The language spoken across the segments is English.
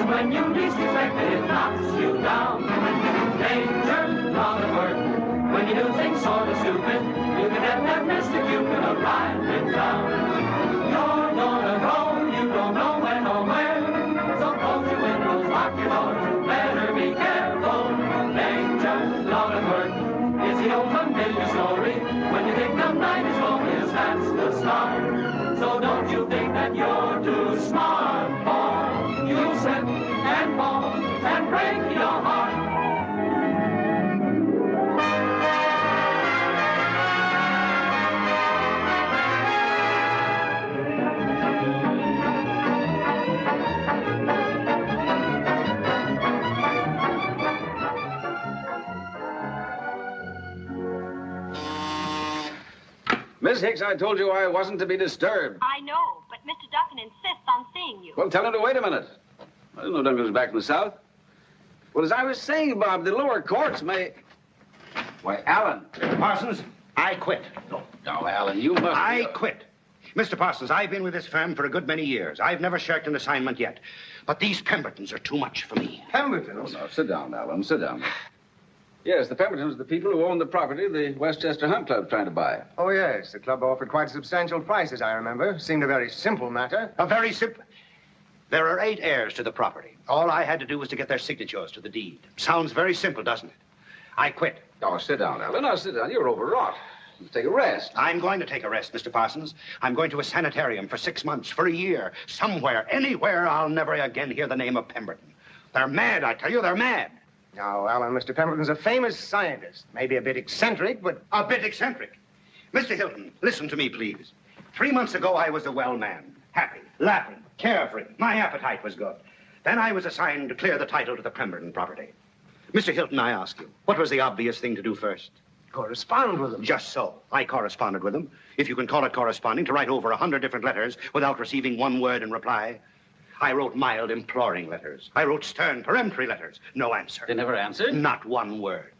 and when you least expect it, it knocks you down. Danger, not at work. When you do things sort of stupid, you can get that Mr. Cupid arriving down. You're gonna go, you don't know when or where. So close your windows, lock your doors, better be careful. Danger, not at work. It's the old familiar story. When you think the night is loneliest, that's the start. So don't you think that you're too smart, boy. You'll slip and fall and break your heart. Miss Hicks, I told you I wasn't to be disturbed. I know, but Mr. Duncan insists on seeing you. Well, tell him to wait a minute. I didn't know Duncan was back from the South. Well, as I was saying, Bob, the lower courts may... Why, Alan. Parsons, I quit. No, Alan, you must... I quit. Mr. Parsons, I've been with this firm for a good many years. I've never shirked an assignment yet. But these Pembertons are too much for me. Pembertons? Oh, no, sit down, Alan, sit down. Yes, the Pembertons are the people who own the property the Westchester Hunt Club's trying to buy. Oh, yes. The club offered quite substantial prices, I remember. Seemed a very simple matter. A very simple... There are 8 heirs to the property. All I had to do was to get their signatures to the deed. Sounds very simple, doesn't it? I quit. Oh, sit down, Alan. Now, sit down. You're overwrought. You take a rest. I'm going to take a rest, Mr. Parsons. I'm going to a sanitarium for 6 months, for a year. Somewhere, anywhere, I'll never again hear the name of Pemberton. They're mad, I tell you, they're mad. Now, Alan, Mr. Pemberton's a famous scientist. Maybe a bit eccentric, but... A bit eccentric. Mr. Hilton, listen to me, please. 3 months ago, I was a well man. Happy, laughing, carefree. My appetite was good. Then I was assigned to clear the title to the Pemberton property. Mr. Hilton, I ask you, what was the obvious thing to do first? Correspond with them. Just so. I corresponded with them. If you can call it corresponding, to write over 100 different letters without receiving one word in reply. I wrote mild, imploring letters. I wrote stern, peremptory letters. No answer. They never answered? Not one word.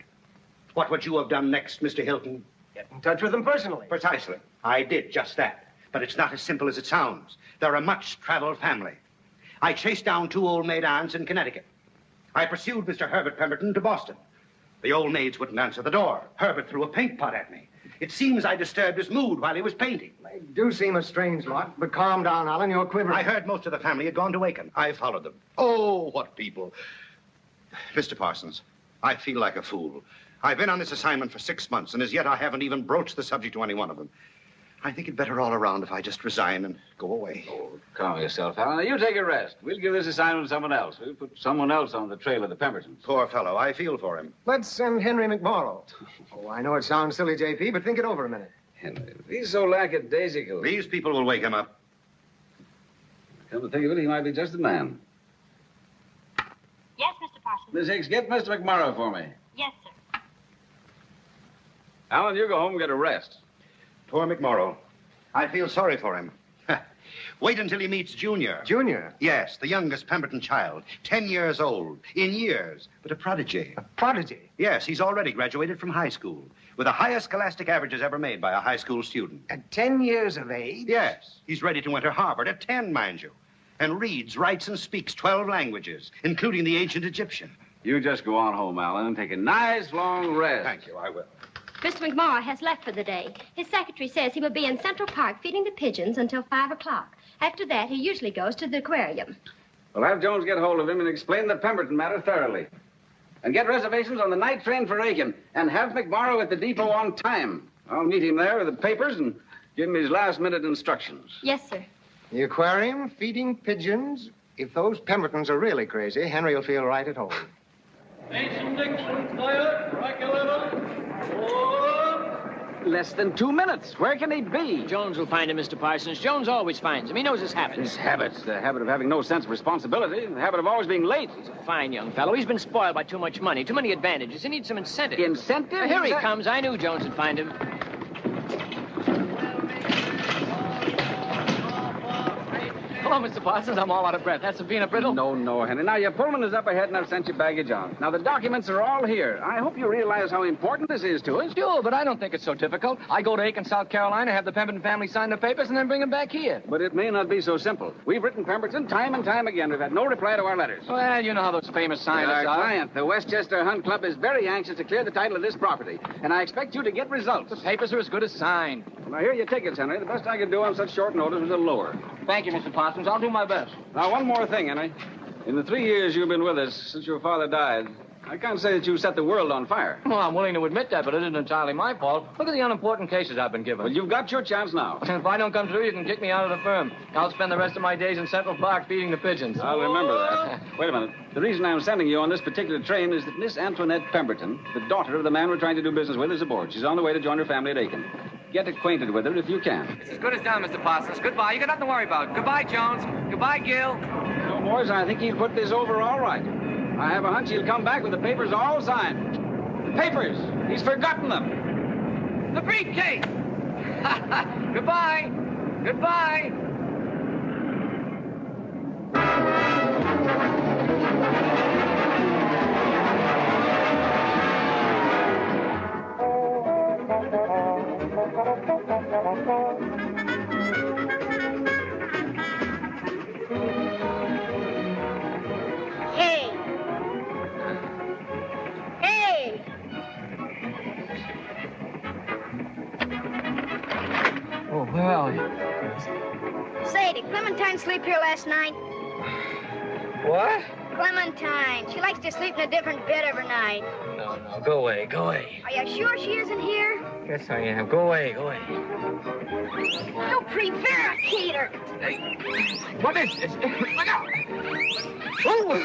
What would you have done next, Mr. Hilton? Get in touch with them personally. Precisely. I did just that. But it's not as simple as it sounds. They're a much-traveled family. I chased down 2 old maid aunts in Connecticut. I pursued Mr. Herbert Pemberton to Boston. The old maids wouldn't answer the door. Herbert threw a paint pot at me. It seems I disturbed his mood while he was painting. They do seem a strange lot, but calm down, Alan, you're quivering. I heard most of the family had gone to Aiken. I followed them. Oh, what people. Mr. Parsons, I feel like a fool. I've been on this assignment for 6 months, and as yet I haven't even broached the subject to any one of them. I think it better all around if I just resign and go away. Oh, calm yourself, Alan. Now, you take a rest. We'll give this assignment to someone else. We'll put someone else on the trail of the Pembertons. Poor fellow. I feel for him. Let's send Henry MacMorrow. Oh, I know it sounds silly, J.P., but think it over a minute. Henry, he's so lackadaisical. These people will wake him up. Come to think of it, he might be just the man. Yes, Mr. Parsons. Miss Hicks, get Mr. MacMorrow for me. Yes, sir. Alan, you go home and get a rest. Poor MacMorrow. I feel sorry for him. Wait until he meets Junior. Junior? Yes, the youngest Pemberton child. 10 years old. In years, but a prodigy. A prodigy? Yes, he's already graduated from high school, with the highest scholastic averages ever made by a high school student. At 10 years of age? Yes, he's ready to enter Harvard at 10, mind you. And reads, writes, and speaks 12 languages, including the ancient Egyptian. You just go on home, Alan, and take a nice long rest. Thank you, I will. Mr. MacMorrow has left for the day. His secretary says he will be in Central Park feeding the pigeons until 5 o'clock. After that, he usually goes to the aquarium. Well, have Jones get hold of him and explain the Pemberton matter thoroughly. And get reservations on the night train for Aiken. And have MacMorrow at the depot on time. I'll meet him there with the papers and give him his last-minute instructions. Yes, sir. The aquarium, feeding pigeons. If those Pembertons are really crazy, Henry will feel right at home. Mason Dixon, clear. Strike 11. Less than 2 minutes. Where can he be? Jones will find him, Mr. Parsons. Jones always finds him. He knows his habits. His habits. The habit of having no sense of responsibility. The habit of always being late. He's a fine young fellow. He's been spoiled by too much money, too many advantages. He needs some incentive. Incentive? Here he comes. I knew Jones would find him. Hello, Mr. Parsons. I'm all out of breath. That's a peanut brittle? No, Henry. Now, your Pullman is up ahead, and I've sent your baggage on. Now, the documents are all here. I hope you realize how important this is to us. Sure, but I don't think it's so difficult. I go to Aiken, South Carolina, have the Pemberton family sign the papers, and then bring them back here. But it may not be so simple. We've written Pemberton time and time again. We've had no reply to our letters. Well, you know how those famous signers Our are. client, the Westchester Hunt Club, is very anxious to clear the title of this property, and I expect you to get results. The papers are as good as signed. Now, here are your tickets, Henry. The best I could do on such short notice was a lower. Thank you, Mr. Parsons. I'll do my best. Now, one more thing, Henry. In the 3 years you've been with us, since your father died, I can't say that you set the world on fire. Well, I'm willing to admit that, but it isn't entirely my fault. Look at the unimportant cases I've been given. Well, you've got your chance now. If I don't come through, you can kick me out of the firm. I'll spend the rest of my days in Central Park feeding the pigeons. I'll remember that. Wait a minute. The reason I'm sending you on this particular train is that Miss Antoinette Pemberton, the daughter of the man we're trying to do business with, is aboard. She's on the way to join her family at Aiken. Get acquainted with her if you can. It's as good as done, Mr. Parsons. Goodbye. You got nothing to worry about. Goodbye, Jones. Goodbye, Gil. No, boys, I think he'll put this over all right. I have a hunch he'll come back with the papers all signed. The papers! He's forgotten them. The briefcase! Goodbye. Goodbye. Oh, where are you? Say, did Clementine sleep here last night? What? Clementine. She likes to sleep in a different bed every night. No, go away, go away. Are you sure she isn't here? Yes, I am. Go away, go away. You prevaricator. Hey, what is this? Look out! Oh!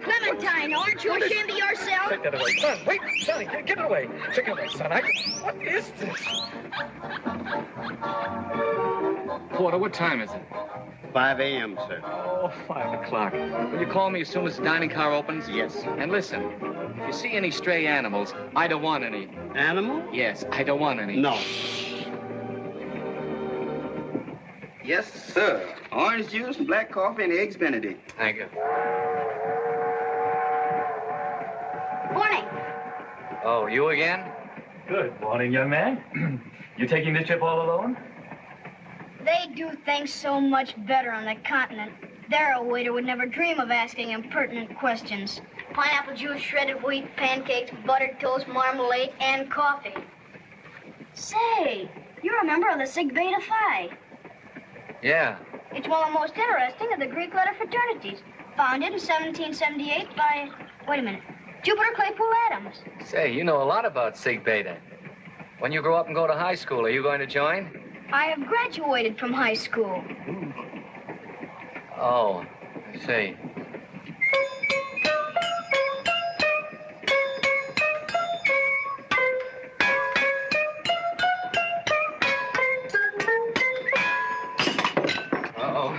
Clementine, aren't you ashamed of yourself? Take that away. Son, wait, Sonny, get it away. Take it away, son. What is this? Porter, what time is it? 5 a.m., sir. Oh, 5 o'clock. Will you call me as soon as the dining car opens? Yes. And listen, if you see any stray animals, I don't want any. Animal? Yes, I don't want any. No. Yes, sir. Orange juice, black coffee, and eggs Benedict. Thank you. Morning. Oh, you again? Good morning, young man. You taking this trip all alone? They do things so much better on the continent. There, a waiter would never dream of asking impertinent questions. Pineapple juice, shredded wheat, pancakes, buttered toast, marmalade, and coffee. Say, you're a member of the Sig Beta Phi. Yeah. It's one of the most interesting of the Greek letter fraternities. Founded in 1778 by, wait a minute, Jupiter Claypool Adams. Say, you know a lot about Sig Beta. When you grow up and go to high school, are you going to join? I have graduated from high school. Oh, I see. Uh-oh.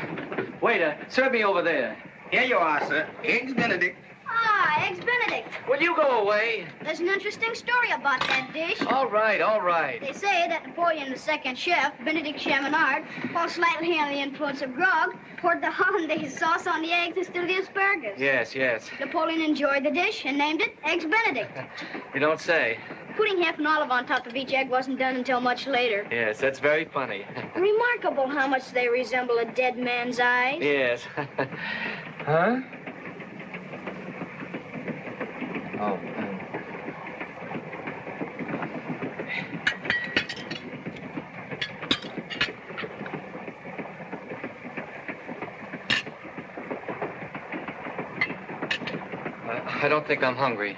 Waiter, serve me over there. Here you are, sir. Eggs Benedict. Ah, Eggs Benedict. Will you go away? There's an interesting story about that dish. All right, all right. They say that Napoleon II's chef, Benedict Chaminade, while slightly under the influence of grog, poured the hollandaise sauce on the eggs instead of the asparagus. Yes. Napoleon enjoyed the dish and named it Eggs Benedict. You don't say. Putting half an olive on top of each egg wasn't done until much later. Yes, that's very funny. Remarkable how much they resemble a dead man's eyes. Yes. Huh? Oh. I don't think I'm hungry.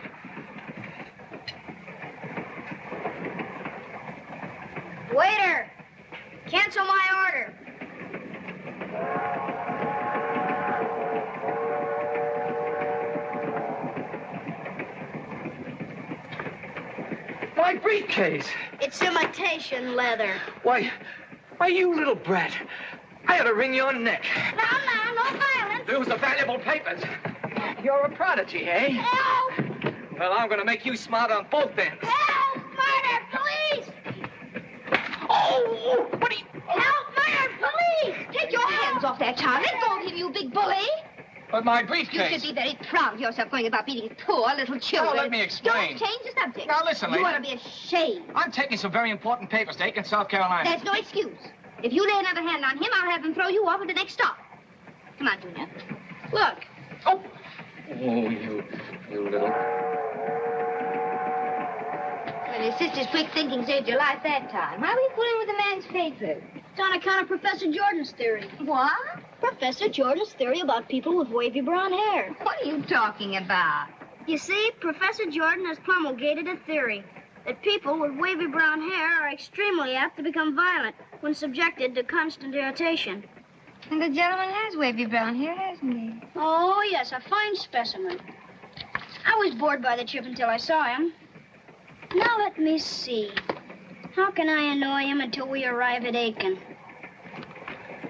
Waiter, cancel my order. My briefcase. It's imitation leather. Why, you little brat. I ought to wring your neck. Now, no violence. Those are valuable papers. You're a prodigy, eh? Help! Well, I'm going to make you smart on both ends. Help! Murder! Police! Oh, what are you... Help! Murder! Police! Take your hands off that child. Let go of him, you big bully. But my You briefcase. should be very proud of yourself going about beating poor little children. Now, let me explain. Don't change the subject. Now, listen, You lady. ought to be ashamed. I'm taking some very important papers to Aiken, South Carolina. That's no excuse. If you lay another hand on him, I'll have him throw you off at the next stop. Come on, Junior. Look. Oh, you little... Well, his sister's quick thinking saved your life that time. Why were you fooling with the man's papers? It's on account of Professor Jordan's theory. What? Professor Jordan's theory about people with wavy brown hair. What are you talking about? You see, Professor Jordan has promulgated a theory that people with wavy brown hair are extremely apt to become violent when subjected to constant irritation. And the gentleman has wavy brown hair, hasn't he? Oh, yes, a fine specimen. I was bored by the chip until I saw him. Now let me see. How can I annoy him until we arrive at Aiken?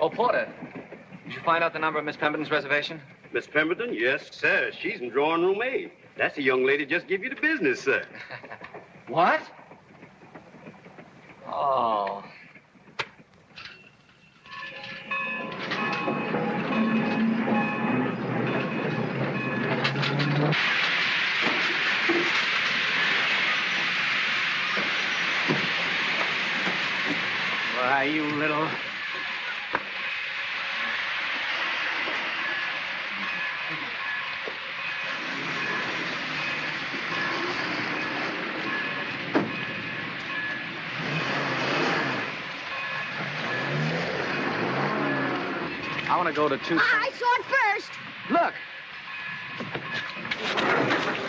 Oh, Porter, did you find out the number of Miss Pemberton's reservation? Miss Pemberton? Yes, sir. She's in drawing room A. That's the young lady just give you the business, sir. What? Oh. Why, you little... I want to go to two... I saw it first. Look.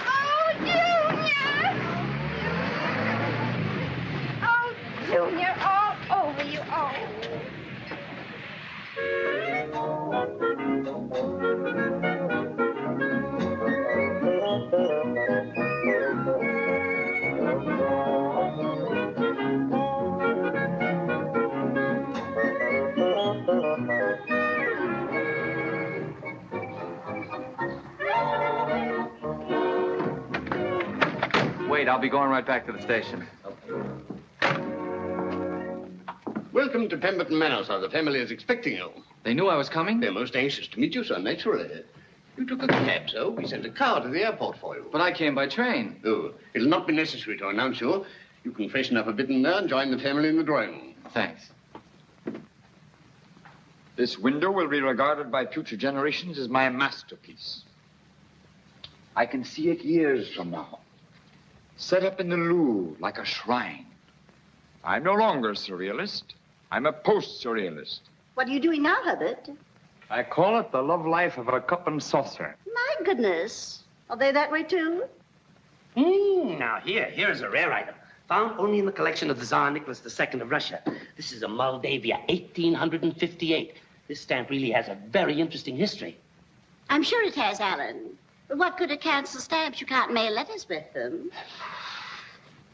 Oh, Junior! Oh, Junior, all over you. Oh. Wait, I'll be going right back to the station. Welcome to Pemberton Manor, sir. The family is expecting you. They knew I was coming? They're most anxious to meet you, sir, naturally. You took a cab, sir. We sent a car to the airport for you. But I came by train. Oh, it'll not be necessary to announce you. You can freshen up a bit in there and join the family in the drawing room. Thanks. This window will be regarded by future generations as my masterpiece. I can see it years from now, set up in the Louvre like a shrine. I'm no longer a surrealist. I'm a post-surrealist. What are you doing now, Herbert? I call it the love life of a cup and saucer. My goodness. Are they that way, too? Now, here is a rare item. Found only in the collection of the Tsar Nicholas II of Russia. This is a Moldavia, 1858. This stamp really has a very interesting history. I'm sure it has, Alan. But what good are cancelled stamps? You can't mail letters with them.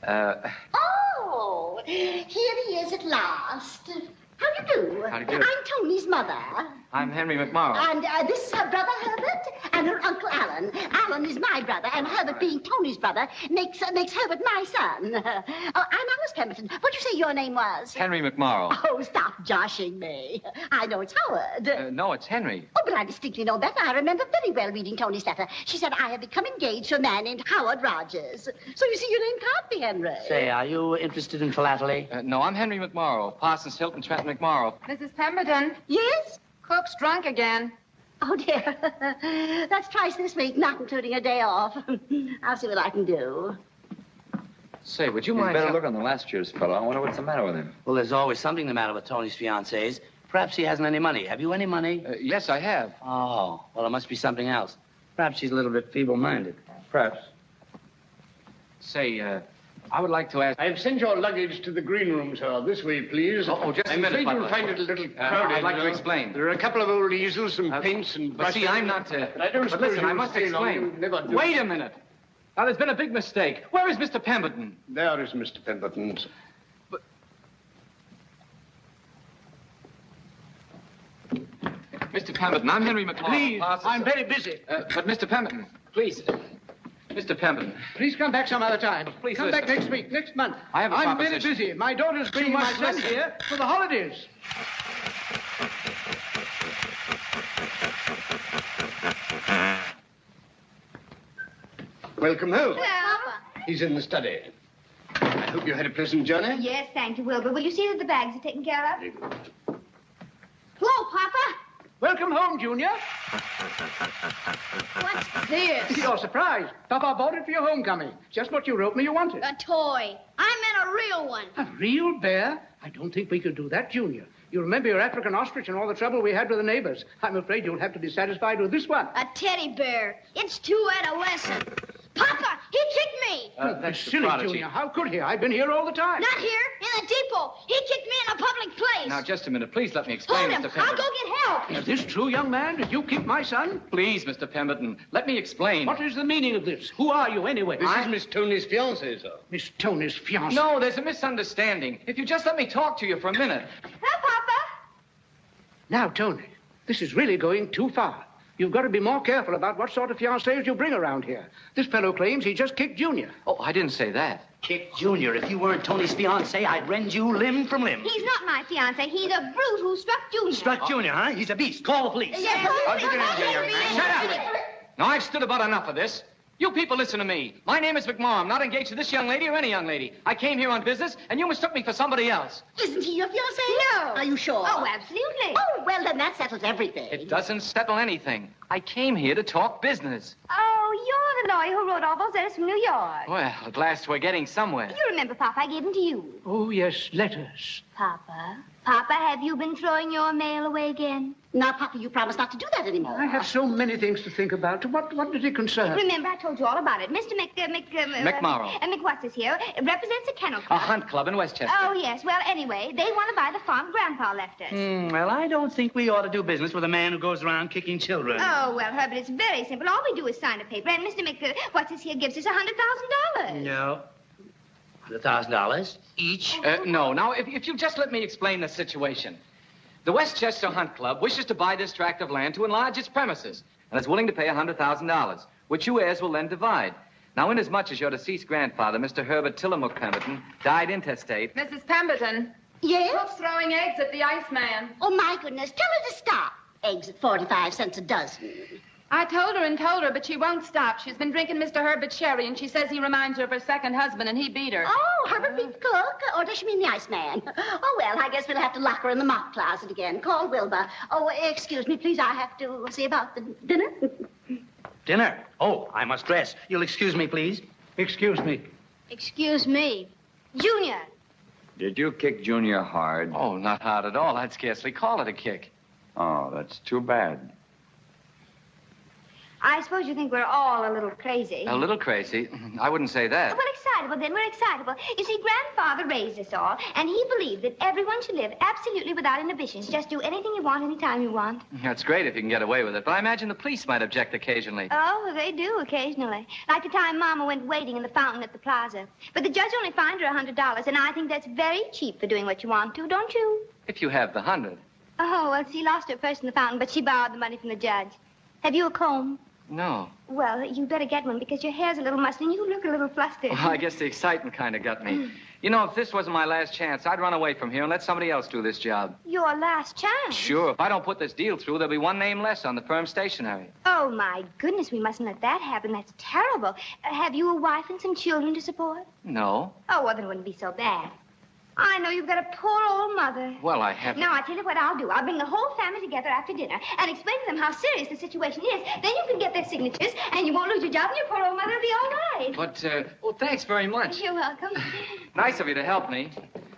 Oh, here he is at last. How do you do? How do you do? I'm Tony's mother. I'm Henry MacMorrow. And this is her brother, Herbert, and her uncle, Alan. Alan is my brother, and Herbert, being Tony's brother, makes Herbert my son. Oh, I'm Alice Pemberton. What'd you say your name was? Henry MacMorrow. Oh, stop joshing me. I know it's Howard. No, it's Henry. Oh, but I distinctly know better. I remember very well reading Tony's letter. She said, I have become engaged to a man named Howard Rogers. So you see, your name can't be Henry. Say, are you interested in philately? No, I'm Henry MacMorrow. Parsons, Hilton, Trent MacMorrow. Mrs. Pemberton. Yes? Cook's drunk again. Oh, dear. That's twice this week, not including a day off. I'll see what I can do. Say, would you He's mind... better looking than last year's fellow. I wonder what's the matter with him. Well, there's always something the matter with Tony's fiancés. Perhaps he hasn't any money. Have you any money? Yes, I have. Oh, well, it must be something else. Perhaps she's a little bit feeble-minded. Perhaps. Say, I would like to ask... I've sent your luggage to the green room, sir. This way, please. Oh, just a I'm minute, afraid you'll Butler. find it a little crowded. I'd like to you know. explain. There are a couple of old easels, some paints and But brushes. see, I'm not... But I don't but suppose listen, I you'll must stay long. explain. You'll never do. Wait a minute. Now, there's been a big mistake. Where is Mr. Pemberton? There is Mr. Pemberton. Mr. Pemberton, I'm Henry MacMorrow. Please, I'm very busy. But Mr. Pemberton, please. Mr. Pemberton. Please come back some other time. Please come listen. back next week, next month. I have a I'm very proposition. busy. My daughter's bringing my must son listen. here for the holidays. Welcome home. Hello. He's in the study. I hope you had a pleasant journey. Yes, thank you, Wilbur. Will you see that the bags are taken care of? Hello, Papa. Welcome home, Junior. What's this? You're surprised. Papa bought it for your homecoming. Just what you wrote me you wanted. A toy. I meant a real one. A real bear? I don't think we could do that, Junior. You remember your African ostrich and all the trouble we had with the neighbors. I'm afraid you'll have to be satisfied with this one. A teddy bear. It's too adolescent. Papa, he kicked me. That's silly, Junior. How could he? I've been here all the time. Not here, in the depot. He kicked me in a public place. Now, just a minute. Please let me explain, Hold him. Mr. Pemberton. I'll go get help. Is this true, young man? Did you kick my son? Please, Mr. Pemberton, let me explain. What is the meaning of this? Who are you, anyway? This is Miss Tony's fiancée, sir. Miss Tony's fiancée? No, there's a misunderstanding. If you just let me talk to you for a minute. Hello, Papa. Now, Tony, this is really going too far. You've got to be more careful about what sort of fiancés you bring around here. This fellow claims he just kicked Junior. Oh, I didn't say that. Kick Junior. If you weren't Tony's fiancé, I'd rend you limb from limb. He's not my fiancé. He's a brute who struck Junior. Struck Junior, huh? He's a beast. Call the police. Yes, How'd you get in here, young man? Shut up! Now, I've stood about enough of this. You people listen to me. My name is MacMorrow. I'm not engaged to this young lady or any young lady. I came here on business, and you mistook me for somebody else. Isn't he your fiancé? No. Are you sure? Oh, absolutely. Oh, well, then that settles everything. It doesn't settle anything. I came here to talk business. Oh, you're the lawyer who wrote all those letters from New York. Well, at last we're getting somewhere. You remember, Papa, I gave them to you. Oh, yes, letters. Papa, have you been throwing your mail away again? Now, Papa, you promised not to do that anymore. I have so many things to think about. What did it concern? Remember, I told you all about it. Mr. MacMorrow. McWhat's here represents a kennel club. A hunt club in Westchester. Oh, yes. Well, anyway, they want to buy the farm Grandpa left us. Well, I don't think we ought to do business with a man who goes around kicking children. Oh, well, Herbert, it's very simple. All we do is sign a paper, and Mr. McWhat's here gives us $100,000. No. $100,000 each? No. Now, if you just let me explain the situation. The Westchester Hunt Club wishes to buy this tract of land to enlarge its premises, and is willing to pay $100,000, which you heirs will then divide. Now, inasmuch as your deceased grandfather, Mr. Herbert Tillamook Pemberton, died intestate... Mrs. Pemberton. Yes? Who's throwing eggs at the Iceman? Oh, my goodness. Tell her to stop. Eggs at 45 cents a dozen. I told her, but she won't stop. She's been drinking Mr. Herbert sherry, and she says he reminds her of her second husband, and he beat her. Oh, Herbert beat the cook? Or does she mean the Iceman? Oh, well, I guess we'll have to lock her in the mop closet again. Call Wilbur. Oh, excuse me, please. I have to see about the dinner. Dinner? Oh, I must dress. You'll excuse me, please? Excuse me. Excuse me. Junior. Did you kick Junior hard? Oh, not hard at all. I'd scarcely call it a kick. Oh, that's too bad. I suppose you think we're all a little crazy. A little crazy? I wouldn't say that. Well, excitable, then. We're excitable. You see, Grandfather raised us all, and he believed that everyone should live absolutely without inhibitions. Just do anything you want, anytime you want. That's great if you can get away with it, but I imagine the police might object occasionally. Oh, they do occasionally. Like the time Mama went wading in the fountain at the plaza. But the judge only fined her $100, and I think that's very cheap for doing what you want to, don't you? If you have the 100. Oh, well, she lost her purse in the fountain, but she borrowed the money from the judge. Have you a comb? No. Well, you better get one because your hair's a little mussy and you look a little flustered. Well, I guess the excitement kind of got me. You know, if this wasn't my last chance, I'd run away from here and let somebody else do this job. Your last chance? Sure. If I don't put this deal through, there'll be one name less on the firm stationery. Oh, my goodness, we mustn't let that happen. That's terrible. Have you a wife and some children to support? No. Oh, well, then it wouldn't be so bad. I know you've got a poor old mother. Well, I haven't. Now, I tell you what I'll do. I'll bring the whole family together after dinner and explain to them how serious the situation is. Then you can get their signatures, and you won't lose your job, and your poor old mother will be all right. But, well, thanks very much. You're welcome. Nice of you to help me.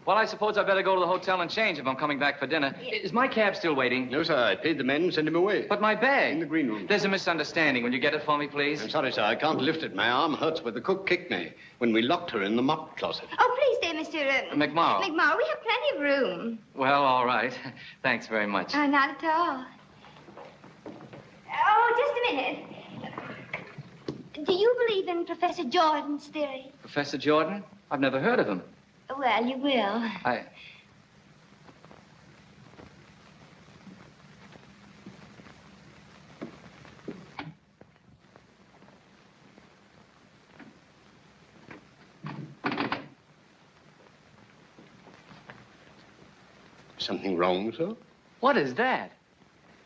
Well, I suppose I better go to the hotel and change if I'm coming back for dinner. Is my cab still waiting? No, sir. I paid the men and sent him away. But my bag? In the green room. There's a misunderstanding. Will you get it for me, please? I'm sorry, sir. I can't lift it. My arm hurts where the cook kicked me when we locked her in the mop closet. Oh, please stay, Mr. MacMorrow. MacMorrow, we have plenty of room. Well, all right. Thanks very much. Not at all. Oh, just a minute. Do you believe in Professor Jordan's theory? Professor Jordan? I've never heard of him. Well, you will. Something wrong, sir? What is that?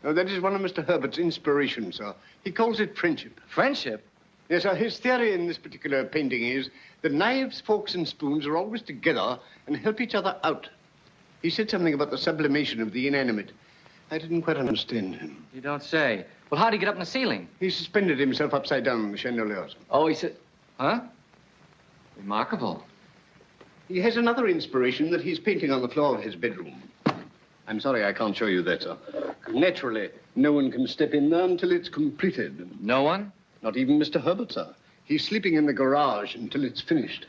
Oh, that is one of Mr. Herbert's inspirations, sir. He calls it friendship. Friendship? Yes, sir. His theory in this particular painting is that knives, forks, and spoons are always together and help each other out. He said something about the sublimation of the inanimate. I didn't quite understand him. You don't say. Well, how'd he get up in the ceiling? He suspended himself upside down in the chandeliers. Oh, he said... Huh? Remarkable. He has another inspiration that he's painting on the floor of his bedroom. I'm sorry I can't show you that, sir. Naturally, no one can step in there until it's completed. No one? Not even Mr. Herbert, sir. He's sleeping in the garage until it's finished.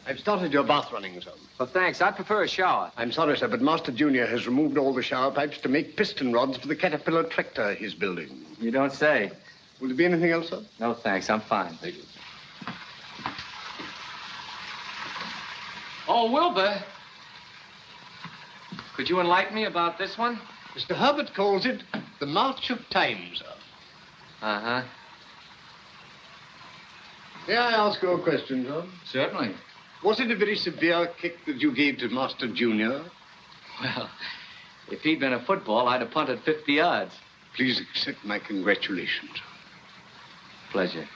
I've started your bath running, sir. Well, thanks. I'd prefer a shower. I'm sorry, sir, but Master Junior has removed all the shower pipes to make piston rods for the Caterpillar tractor he's building. You don't say. Will there be anything else, sir? No, thanks. I'm fine. Thank you. Oh, Wilbur. Could you enlighten me about this one? Mr. Herbert calls it the March of Time, sir. Uh-huh. May I ask you a question, sir? Certainly. Was it a very severe kick that you gave to Master Junior? Well, if he'd been a football, I'd have punted 50 yards. Please accept my congratulations. Pleasure.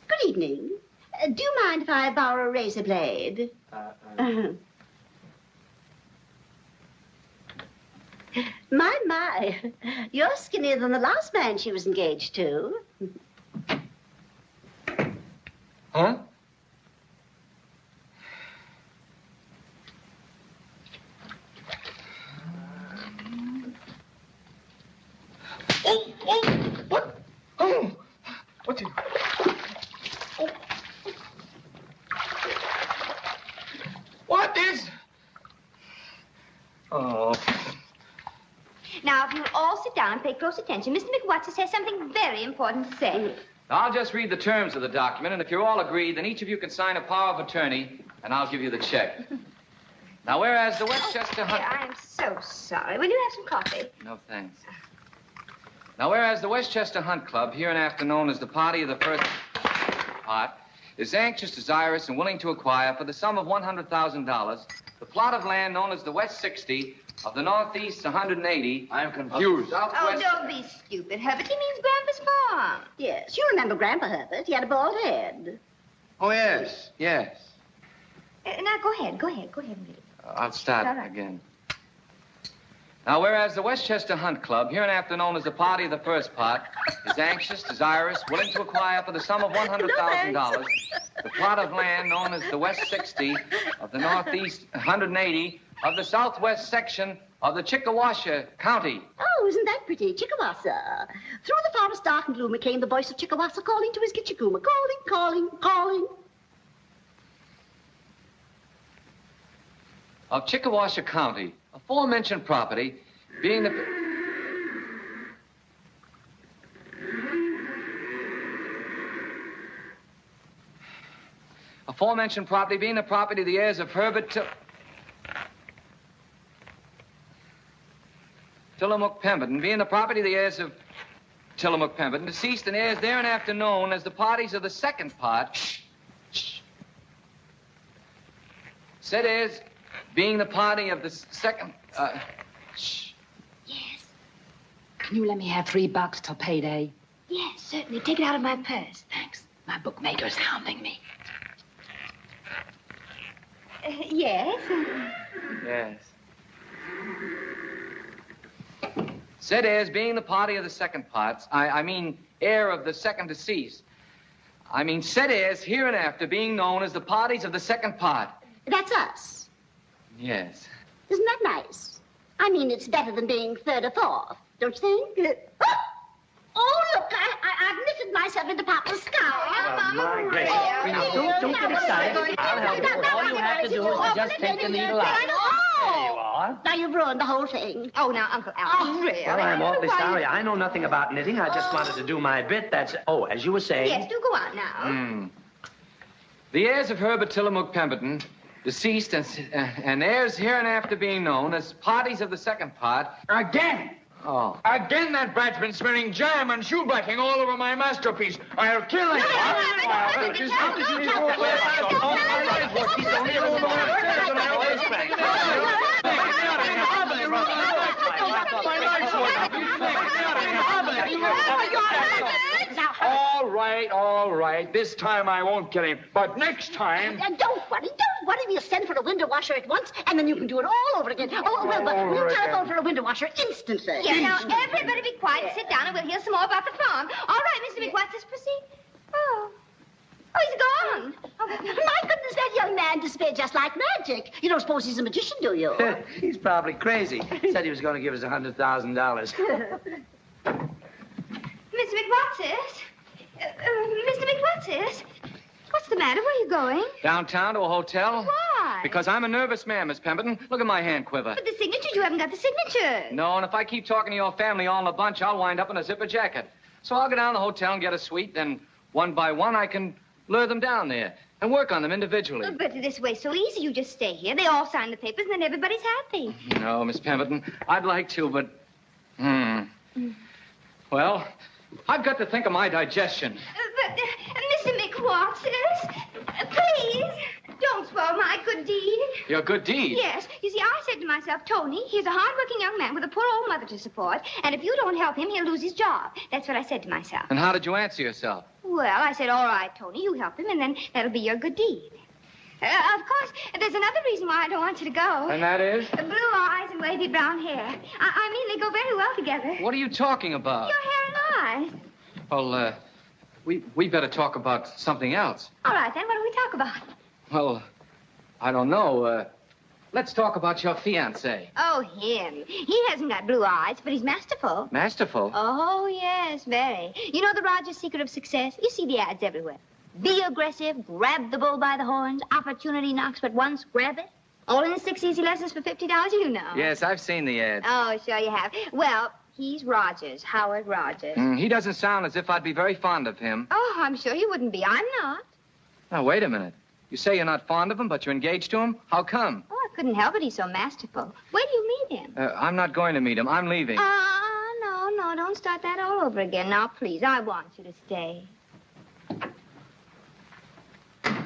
Good evening. Do you mind if I borrow a razor blade? My. You're skinnier than the last man she was engaged to. Huh? What? Oh! What did... Oh. What is... Oh. Now, if you'll all sit down and pay close attention, Mr. McWatson has something very important to say. I'll just read the terms of the document, and if you're all agreed, then each of you can sign a power of attorney, and I'll give you the check. Now, whereas the Westchester Hunt... I am so sorry. Will you have some coffee? No, thanks. Now, whereas the Westchester Hunt Club, hereinafter known as the Party of the First Part, is anxious, desirous, and willing to acquire for the sum of $100,000 the plot of land known as the West 60 of the Northeast 180. I am confused. Oh, don't be stupid, Herbert. He means Grandpa's farm. Yes, you remember Grandpa Herbert. He had a bald head. Oh, yes, yes. Now, go ahead and read it. I'll start All right. again. Now, whereas the Westchester Hunt Club, hereinafter known as the Party of the First Part, is anxious, desirous, willing to acquire for the sum of $100,000 the plot of land known as the West 60 of the Northeast 180 of the Southwest section of the Chickawasha County. Oh, isn't that pretty? Chickawassa. Through the forest dark and gloomy came the voice of Chickawassa calling to his Gitchaguma. Calling. Of Chickawasha County, aforementioned property being the... Aforementioned property being the property of the heirs of Herbert Tillamook Pemberton, being the property of the heirs of Tillamook Pemberton, deceased and heirs thereafter known as the parties of the second part. Said heirs being the party of the second... Yes. Can you let me have $3 till payday? Yes, certainly. Take it out of my purse. Thanks. My bookmaker's hounding me. Yes. Yes. Said heirs being the party of the second parts, I mean heir of the second deceased, I mean, said heirs hereinafter being known as the parties of the second part. That's us. Yes. Isn't that nice? I mean, it's better than being third or fourth, don't you think? Oh, look, I've knitted myself into Papa's scarf. My gracious. Now, don't get excited. I'll help you. All you have to do is just take the needle out. There you are. Now you've ruined the whole thing. Oh, now, Uncle Allen, really? Well, I'm awfully sorry. I know nothing about knitting. I just wanted to do my bit. That's... Oh, as you were saying... Yes, do go on now. The heirs of Herbert Tillamook Pemberton, deceased and heirs hereinafter being known as parties of the second part... Again! Oh. Again, that brat's been smearing jam and shoeblacking all over my masterpiece. I'll kill him. All right. This time I won't kill him. But next time... Don't worry. We'll send for a window washer at once, and then you can do it all over again. Oh, well, but we'll telephone for a window washer instantly. Yes, now, everybody be quiet and sit down, and we'll hear some more about the farm. All right, Mr. McWatts, proceed. Oh, he's gone. Oh, my goodness, that young man disappeared just like magic. You don't suppose he's a magician, do you? He's probably crazy. Said he was going to give us $100,000. Mr. McWatts? Mr. McWatts? What's the matter? Where are you going? Downtown to a hotel? Why? Because I'm a nervous man, Miss Pemberton. Look at my hand quiver. But the signatures, you haven't got the signatures. No, and if I keep talking to your family all in a bunch, I'll wind up in a zipper jacket. So I'll go down to the hotel and get a suite, then one by one I can lure them down there and work on them individually. But this way's so easy. You just stay here. They all sign the papers, and then everybody's happy. No, Miss Pemberton, I'd like to, but... Well, I've got to think of my digestion. Mr. McWatts, please, don't spoil my good deed. Your good deed? Yes. You see, I said to myself, Tony, he's a hard-working young man with a poor old mother to support, and if you don't help him, he'll lose his job. That's what I said to myself. And how did you answer yourself? Well, I said, all right, Tony, you help him, and then that'll be your good deed. Of course, there's another reason why I don't want you to go. And that is? Blue eyes and wavy brown hair. I mean, they go very well together. What are you talking about? Your hair and eyes. Well, we better talk about something else. All right, then, what do we talk about? Well, I don't know. Let's talk about your fiancé. Oh, him. He hasn't got blue eyes, but he's masterful. Masterful? Oh, yes, very. You know the Rogers secret of success? You see the ads everywhere. Be aggressive, grab the bull by the horns, opportunity knocks but once, grab it. All in 6 easy lessons for $50, you know. Yes, I've seen the ads. Oh, sure you have. Well, he's Rogers, Howard Rogers. He doesn't sound as if I'd be very fond of him. Oh, I'm sure you wouldn't be. I'm not. Now, wait a minute. You say you're not fond of him, but you're engaged to him? How come? Oh, I couldn't help it. He's so masterful. Where do you meet him? I'm not going to meet him. I'm leaving. No, don't start that all over again. Now, please, I want you to stay.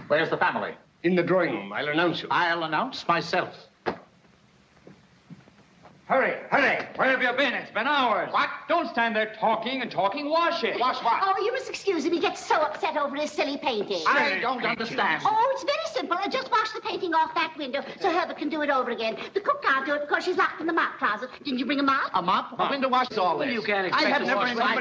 Where's the family? In the drawing room. I'll announce you. I'll announce myself. Hurry. Where have you been? It's been hours. What? Don't stand there talking. Wash it. Wash what? Oh, you must excuse him. He gets so upset over his silly painting. I don't understand. Oh, it's very simple. Just wash the painting off that window so Herbert can do it over again. The cook can't do it because she's locked in the mop closet. Didn't you bring a mop? A mop? A window wash is all this. You can't expect I have to never wash in my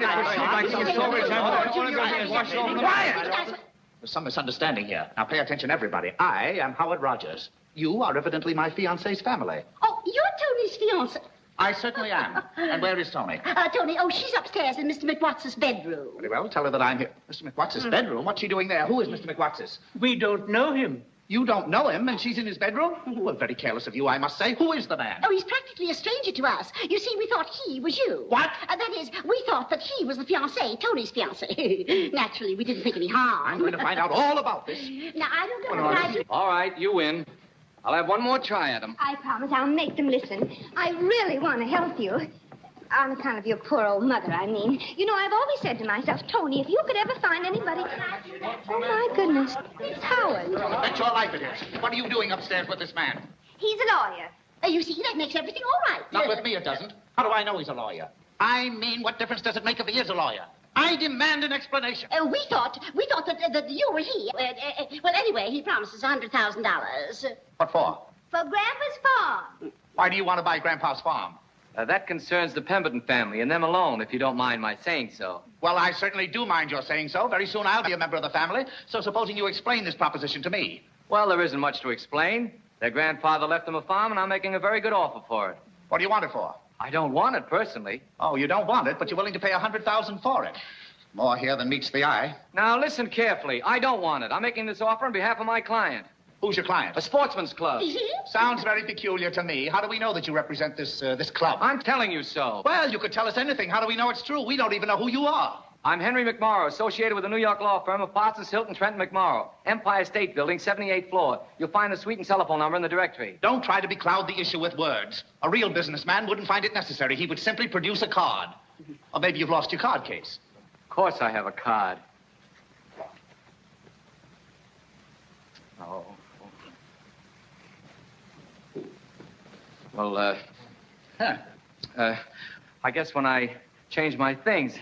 Quiet! There's some misunderstanding here. Now, pay attention, everybody. I am Howard Rogers. You are evidently my fiancé's family. Oh, you're Tony's fiancé. I certainly am. And where is Tony? Tony, she's upstairs in Mr. McWatts' bedroom. Very well, tell her that I'm here. Mr. McWatts' bedroom? What's she doing there? Who is Mr. McWatts? We don't know him. You don't know him, and she's in his bedroom? Well, very careless of you, I must say. Who is the man? Oh, he's practically a stranger to us. You see, we thought he was you. What? That is, we thought that he was the fiancé, Tony's fiancé. Naturally, we didn't think any harm. I'm going to find out all about this. Now, I don't know what I do. All right, you win. I'll have one more try at him. I promise I'll make them listen. I really want to help you. On account of your poor old mother, I mean. You know, I've always said to myself, Tony, if you could ever find anybody... Oh, my goodness. It's Howard. Bet your life it is. What are you doing upstairs with this man? He's a lawyer. You see, that makes everything all right. Not with me, it doesn't. How do I know he's a lawyer? I mean, what difference does it make if he is a lawyer? I demand an explanation. We thought that you were he. Well, anyway, he promises $100,000. What for? For Grandpa's farm. Why do you want to buy Grandpa's farm? That concerns the Pemberton family and them alone, if you don't mind my saying so. Well, I certainly do mind your saying so. Very soon I'll be a member of the family. So supposing you explain this proposition to me. Well, there isn't much to explain. Their grandfather left them a farm, and I'm making a very good offer for it. What do you want it for? I don't want it, personally. Oh, you don't want it, but you're willing to pay $100,000 for it. More here than meets the eye. Now, listen carefully. I don't want it. I'm making this offer on behalf of my client. Who's your client? A sportsman's club. Sounds very peculiar to me. How do we know that you represent this club? I'm telling you so. Well, you could tell us anything. How do we know it's true? We don't even know who you are. I'm Henry MacMorrow, associated with the New York law firm of Parsons, Hilton, Trent, MacMorrow. Empire State Building, 78th floor. You'll find the suite and telephone number in the directory. Don't try to becloud the issue with words. A real businessman wouldn't find it necessary. He would simply produce a card. Or maybe you've lost your card case. Of course I have a card. Oh. Well, I guess when I changed my things,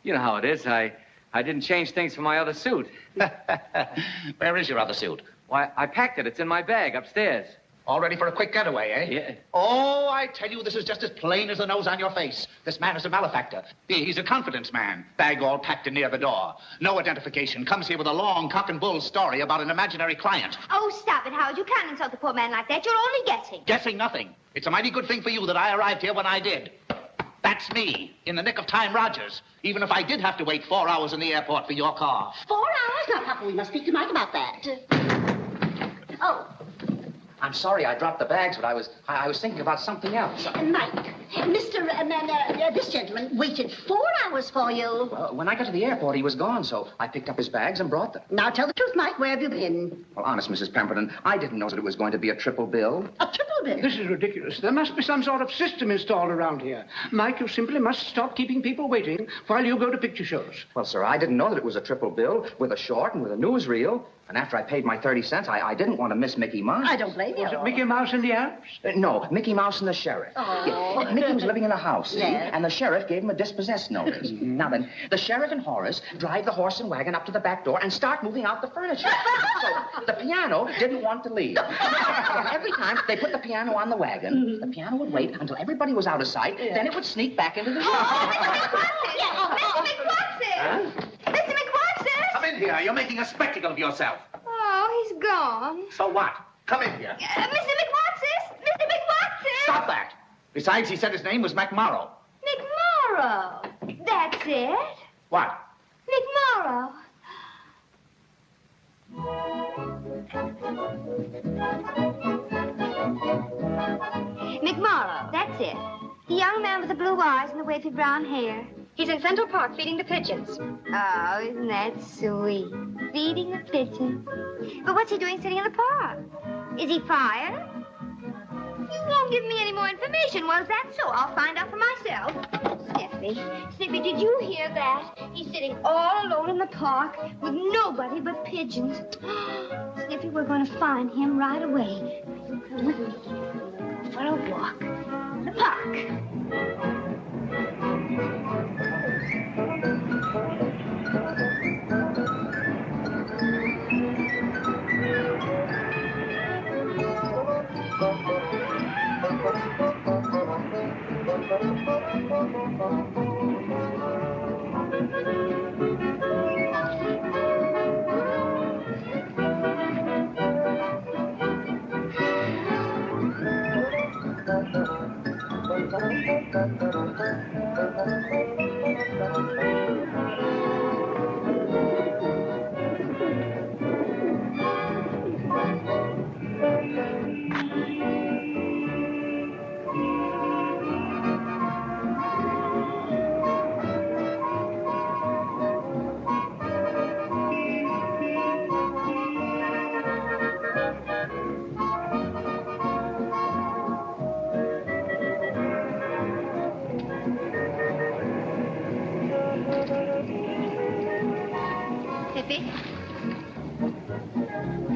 you know how it is. I didn't change things for my other suit. Where is your other suit? Why, I packed it. It's in my bag upstairs. All ready for a quick getaway, eh? Yeah. Oh, I tell you, this is just as plain as the nose on your face. This man is a malefactor. He's a confidence man. Bag all packed and near the door. No identification. Comes here with a long cock and bull story about an imaginary client. Oh, stop it, Howard. You can't insult the poor man like that. You're only guessing. Guessing nothing. It's a mighty good thing for you that I arrived here when I did. That's me, in the nick of time, Rogers. Even if I did have to wait 4 hours in the airport for your car. 4 hours? Now, Papa, we must speak to Mike about that. Oh. I'm sorry I dropped the bags, but I was thinking about something else. Mike, this gentleman waited 4 hours for you. Well, when I got to the airport, he was gone, so I picked up his bags and brought them. Now, tell the truth, Mike. Where have you been? Well, honest, Mrs. Pemberton, I didn't know that it was going to be a triple bill. A triple bill? This is ridiculous. There must be some sort of system installed around here. Mike, you simply must stop keeping people waiting while you go to picture shows. Well, sir, I didn't know that it was a triple bill with a short and with a newsreel. And after I paid my 30 cents, I didn't want to miss Mickey Mouse. I don't blame you. Was it Mickey Mouse in the Alps? No, Mickey Mouse and the sheriff. Oh. Yeah, Mickey was living in a house, see? Yes. And the sheriff gave him a dispossessed notice. Now then, the sheriff and Horace drive the horse and wagon up to the back door and start moving out the furniture. So the piano didn't want to leave. Every time they put the piano on the wagon, the piano would wait until everybody was out of sight, then it would sneak back into the shop. Mr. McWatson! Mr. McWatson! Come in here. You're making a spectacle of yourself. Oh, he's gone. So what? Come in here. Mr. McWatson! Mr. McWatson! Stop that. Besides, he said his name was MacMorrow. MacMorrow. That's it. What? MacMorrow. MacMorrow, that's it. The young man with the blue eyes and the wavy brown hair. He's in Central Park feeding the pigeons. Oh, isn't that sweet? Feeding the pigeons. But what's he doing sitting in the park? Is he fired? You won't give me any more information. Well, if that's so, I'll find out for myself. Sniffy, did you hear that? He's sitting all alone in the park with nobody but pigeons. Sniffy, we're going to find him right away. Come with me for a walk in the park.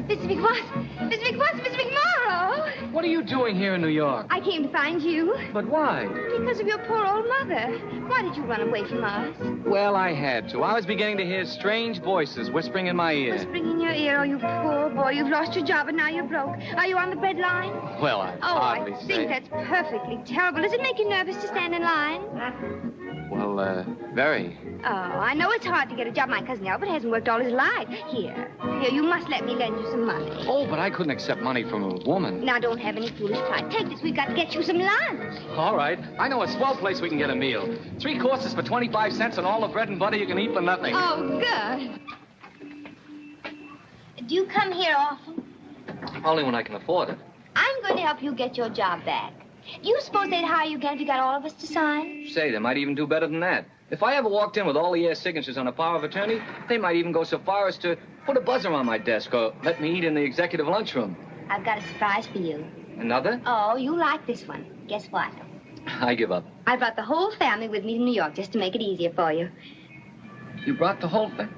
Mr. McWatson! Mr. McWatson! Mr. MacMorrow! What are you doing here in New York? I came to find you. But why? Because of your poor old mother. Why did you run away from us? Well, I had to. I was beginning to hear strange voices whispering in my ear. Whispering in your ear, oh, you poor boy. You've lost your job and now you're broke. Are you on the bread line? Well, I hardly I say. think that's perfectly terrible. Does it make you nervous to stand in line? Well, very. Oh, I know it's hard to get a job. My cousin Albert hasn't worked all his life. Here, you must let me lend you some money. Oh, but I couldn't accept money from a woman. Now, don't have any foolish pride. Take this. We've got to get you some lunch. All right. I know a swell place we can get a meal. 3 courses for 25 cents and all the bread and butter you can eat for nothing. Oh, good. Do you come here often? Only when I can afford it. I'm going to help you get your job back. Do you suppose they'd hire you again if you got all of us to sign? Say, they might even do better than that. If I ever walked in with all the heirs' signatures on a power of attorney, they might even go so far as to put a buzzer on my desk or let me eat in the executive lunchroom. I've got a surprise for you. Another? Oh, you like this one. Guess what? I give up. I brought the whole family with me to New York just to make it easier for you. You brought the whole thing?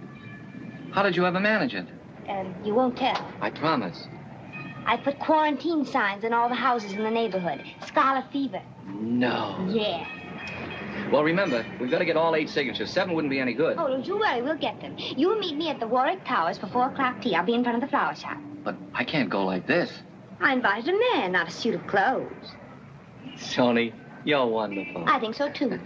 How did you ever manage it? You won't tell. I promise. I put quarantine signs in all the houses in the neighborhood. Scarlet fever. No. Yeah. Well, remember, we've got to get all 8 signatures. 7 wouldn't be any good. Oh, don't you worry. We'll get them. You'll meet me at the Warwick Towers for 4 o'clock tea. I'll be in front of the flower shop. But I can't go like this. I invited a man, not a suit of clothes. Toni, you're wonderful. I think so, too.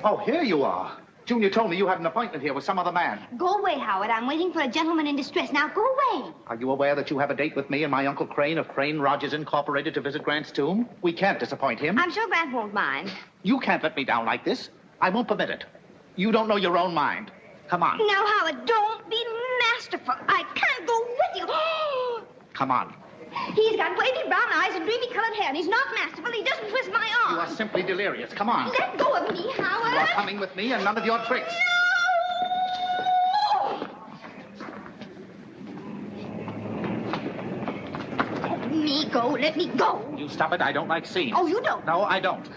Oh, here you are. Junior told me you had an appointment here with some other man. Go away, Howard. I'm waiting for a gentleman in distress. Now, go away. Are you aware that you have a date with me and my Uncle Crane of Crane Rogers Incorporated to visit Grant's tomb? We can't disappoint him. I'm sure Grant won't mind. You can't let me down like this. I won't permit it. You don't know your own mind. Come on. Now, Howard, don't be masterful. I can't go with you. Come on. He's got wavy brown eyes and dreamy colored hair, and he's not masterful. He doesn't twist my arm. You are simply delirious. Come on. Let go of me, Howard. You are coming with me and none of your tricks. Let me go. Let me go. You stop it. I don't like scenes. Oh, you don't? No, I don't.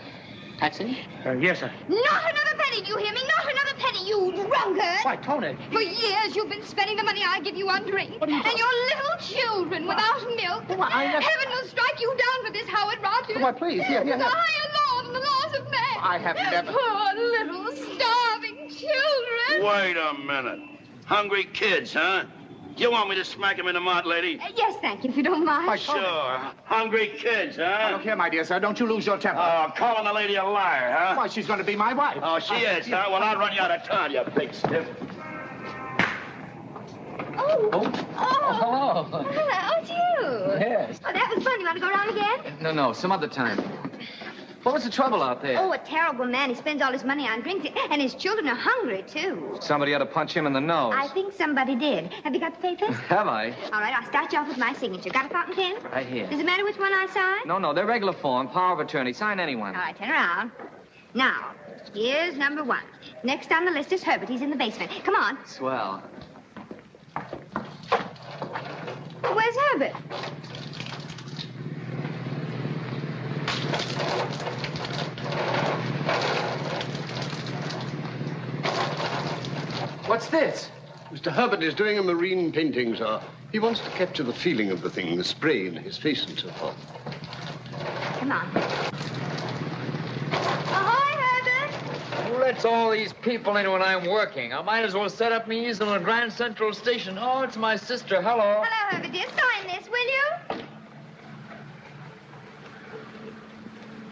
Taxi? Yes, sir. Not another penny, do you hear me? Not another penny, you drunkard. Why, Toni. For years, you've been spending the money I give you on drink. And your little children without milk. Heaven will strike you down for this, Howard Rogers. Why, please, here. There's a higher law than the laws of man. I have never... Poor little starving children. Wait a minute. Hungry kids, huh? You want me to smack him in the mouth, lady? Yes, thank you, if you don't mind. Why, Sure. Hungry kids, huh? Look here, my dear sir. Don't you lose your temper. Oh, calling the lady a liar, huh? Why, she's going to be my wife. Oh, she is, huh? Well, I'll run you out of town, you big stiff. Oh. Hello. Hello, it's you. Yes. Oh, that was fun. You want to go around again? No, some other time. What was the trouble out there? Oh, a terrible man. He spends all his money on drinks, and his children are hungry, too. Somebody ought to punch him in the nose. I think somebody did. Have you got the papers? Have I? All right, I'll start you off with my signature. Got a fountain pen? Right here. Does it matter which one I sign? No, they're regular form, power of attorney. Sign anyone. All right, turn around. Now, here's number 1. Next on the list is Herbert. He's in the basement. Come on. Swell. Where's Herbert? What's this? Mr. Herbert is doing a marine painting, sir. He wants to capture the feeling of the thing, the spray in his face and so forth. Come on. Ahoy, Herbert! Who lets all these people in when I'm working? I might as well set up me easel on the Grand Central Station. Oh, it's my sister. Hello. Hello, Herbert, dear. Sign this, will you?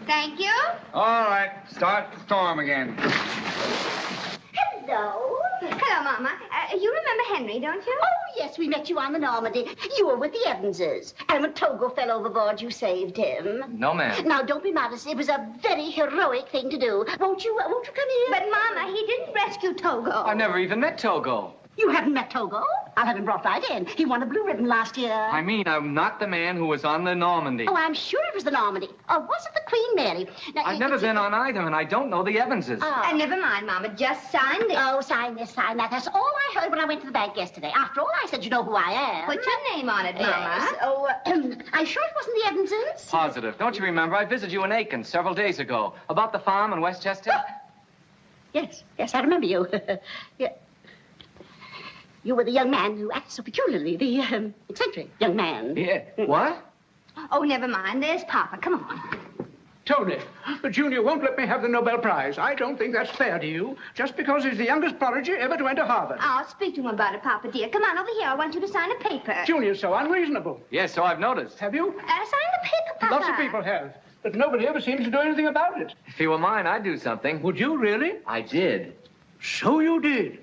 Thank you. All right, start the storm again. Hello. Hello, Mama. You remember Henry, don't you? Oh, yes, we met you on the Normandy. You were with the Evanses. And when Togo fell overboard, you saved him. No, ma'am. Now, don't be modest. It was a very heroic thing to do. Won't you come here? But, Mama, he didn't rescue Togo. I've never even met Togo. You haven't met Togo? I'll have him brought right in. He won a blue ribbon last year. I mean, I'm not the man who was on the Normandy. Oh, I'm sure it was the Normandy. Or was it the Queen Mary? Now, I've never been on either, and I don't know the Evanses. Never mind, Mama. Just sign this. Oh, sign this, sign that. That's all I heard when I went to the bank yesterday. After all, I said, you know who I am. Put your name on it, Mama. Yes. Oh, I'm sure it wasn't the Evansons. Positive. Don't you remember? I visited you in Aiken several days ago. About the farm in Westchester? Yes, I remember you. Yeah. You were the young man who acted so peculiarly, the eccentric young man. Yeah. What? Oh, never mind. There's Papa. Come on. Tony, the Junior won't let me have the Nobel Prize. I don't think that's fair to you, just because he's the youngest prodigy ever to enter Harvard. I'll speak to him about it, Papa, dear. Come on over here. I want you to sign a paper. Junior's so unreasonable. Yes, so I've noticed. Have you? Sign the paper, Papa. Lots of people have, but nobody ever seems to do anything about it. If he were mine, I'd do something. Would you really? I did. So you did.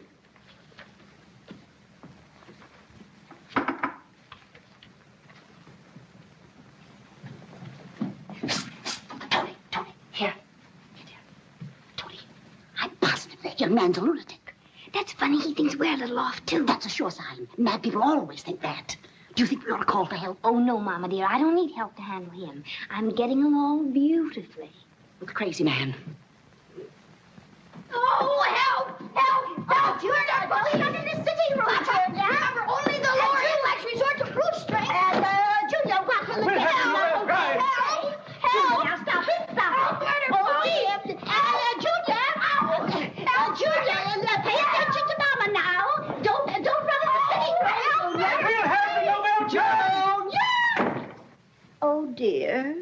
Tony, here. Tony, I'm positive that young man's a lunatic. That's funny. He thinks we're a little off, too. That's a sure sign. Mad people always think that. Do you think we ought to call for help? Oh, no, Mama, dear. I don't need help to handle him. I'm getting along beautifully. With the crazy man. Oh, help! Help! Help! You're not bullied. I'm in the sitting room. Remember, only the Lord and last resort to brute strength. Junior, what will it Help! Help! Help! Now, stop it, stop it. Junior, pay attention to Mama now. Don't run in the sitting room. We'll have the Nobel Prize. Oh, dear.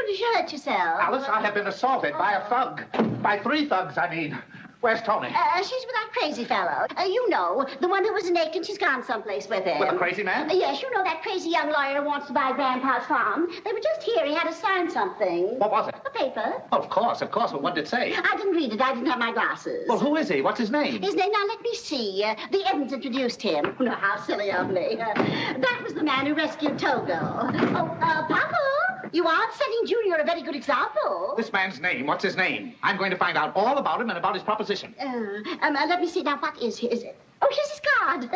You hurt yourself. Alice, I have been assaulted by a thug. By 3 thugs, I mean. Where's Toni? She's with that crazy fellow. You know, the one who was in Aiken. She's gone someplace with him. With the crazy man? Yes, you know that crazy young lawyer who wants to buy Grandpa's farm. They were just here. He had to sign something. What was it? A paper. Of course. But what did it say? I didn't read it. I didn't have my glasses. Well, who is he? What's his name? His name, now let me see. The Evans introduced him. No, how silly of me. That was the man who rescued Togo. Oh, Papa, you aren't setting Junior a very good example. This man's name. What's his name? I'm going to find out all about him and about his proposition. Let me see. Now, what is it? Oh, here's his card.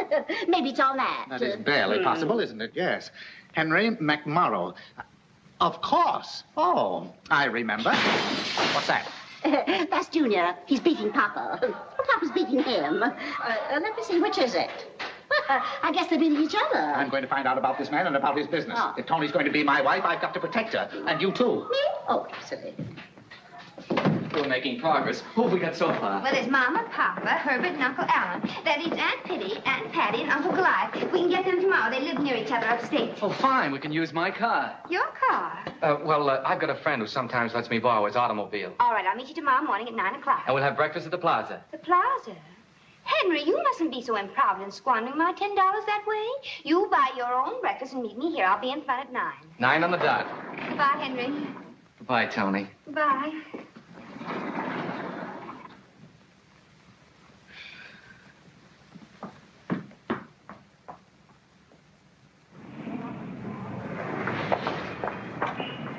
Maybe it's on that. That is barely possible, isn't it? Yes. Henry MacMorrow. Of course. Oh, I remember. What's that? That's Junior. He's beating Papa. Papa's beating him. Let me see. Which is it? I guess they're beating each other. I'm going to find out about this man and about his business. Oh. If Toni's going to be my wife, I've got to protect her. And you, too. Me? Oh, silly. We're making progress. Who have we got so far? Well, there's Mama, Papa, Herbert, and Uncle Alan. That leaves Aunt Pitty, Aunt Patty, and Uncle Goliath. We can get them tomorrow. They live near each other upstate. Oh, fine. We can use my car. Your car? I've got a friend who sometimes lets me borrow his automobile. All right, I'll meet you tomorrow morning at 9 o'clock. And we'll have breakfast at the plaza. The plaza? Henry, you mustn't be so improvident squandering my $10 that way. You buy your own breakfast and meet me here. I'll be in front at 9. 9 on the dot. Bye, Henry. Goodbye, Toni. Bye.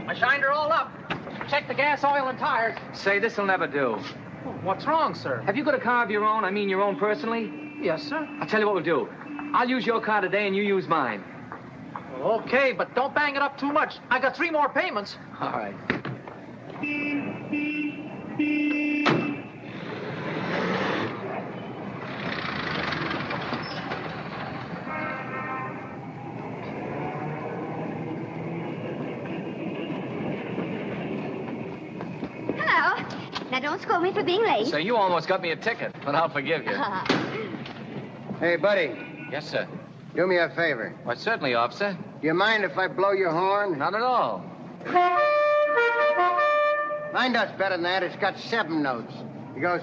I shined her all up. Check the gas, oil, and tires. Say, this'll never do. What's wrong, sir? Have you got a car of your own? I mean, your own personally? Yes, sir. I'll tell you what we'll do. I'll use your car today and you use mine. Okay, but don't bang it up too much. I got 3 more payments. All right. Hello. Now, don't scold me for being late. So you almost got me a ticket, but I'll forgive you. Hey, buddy. Yes, sir. Do me a favor. Why, certainly, officer. Do you mind if I blow your horn? Not at all. Mine does better than that. It's got 7 notes. It goes...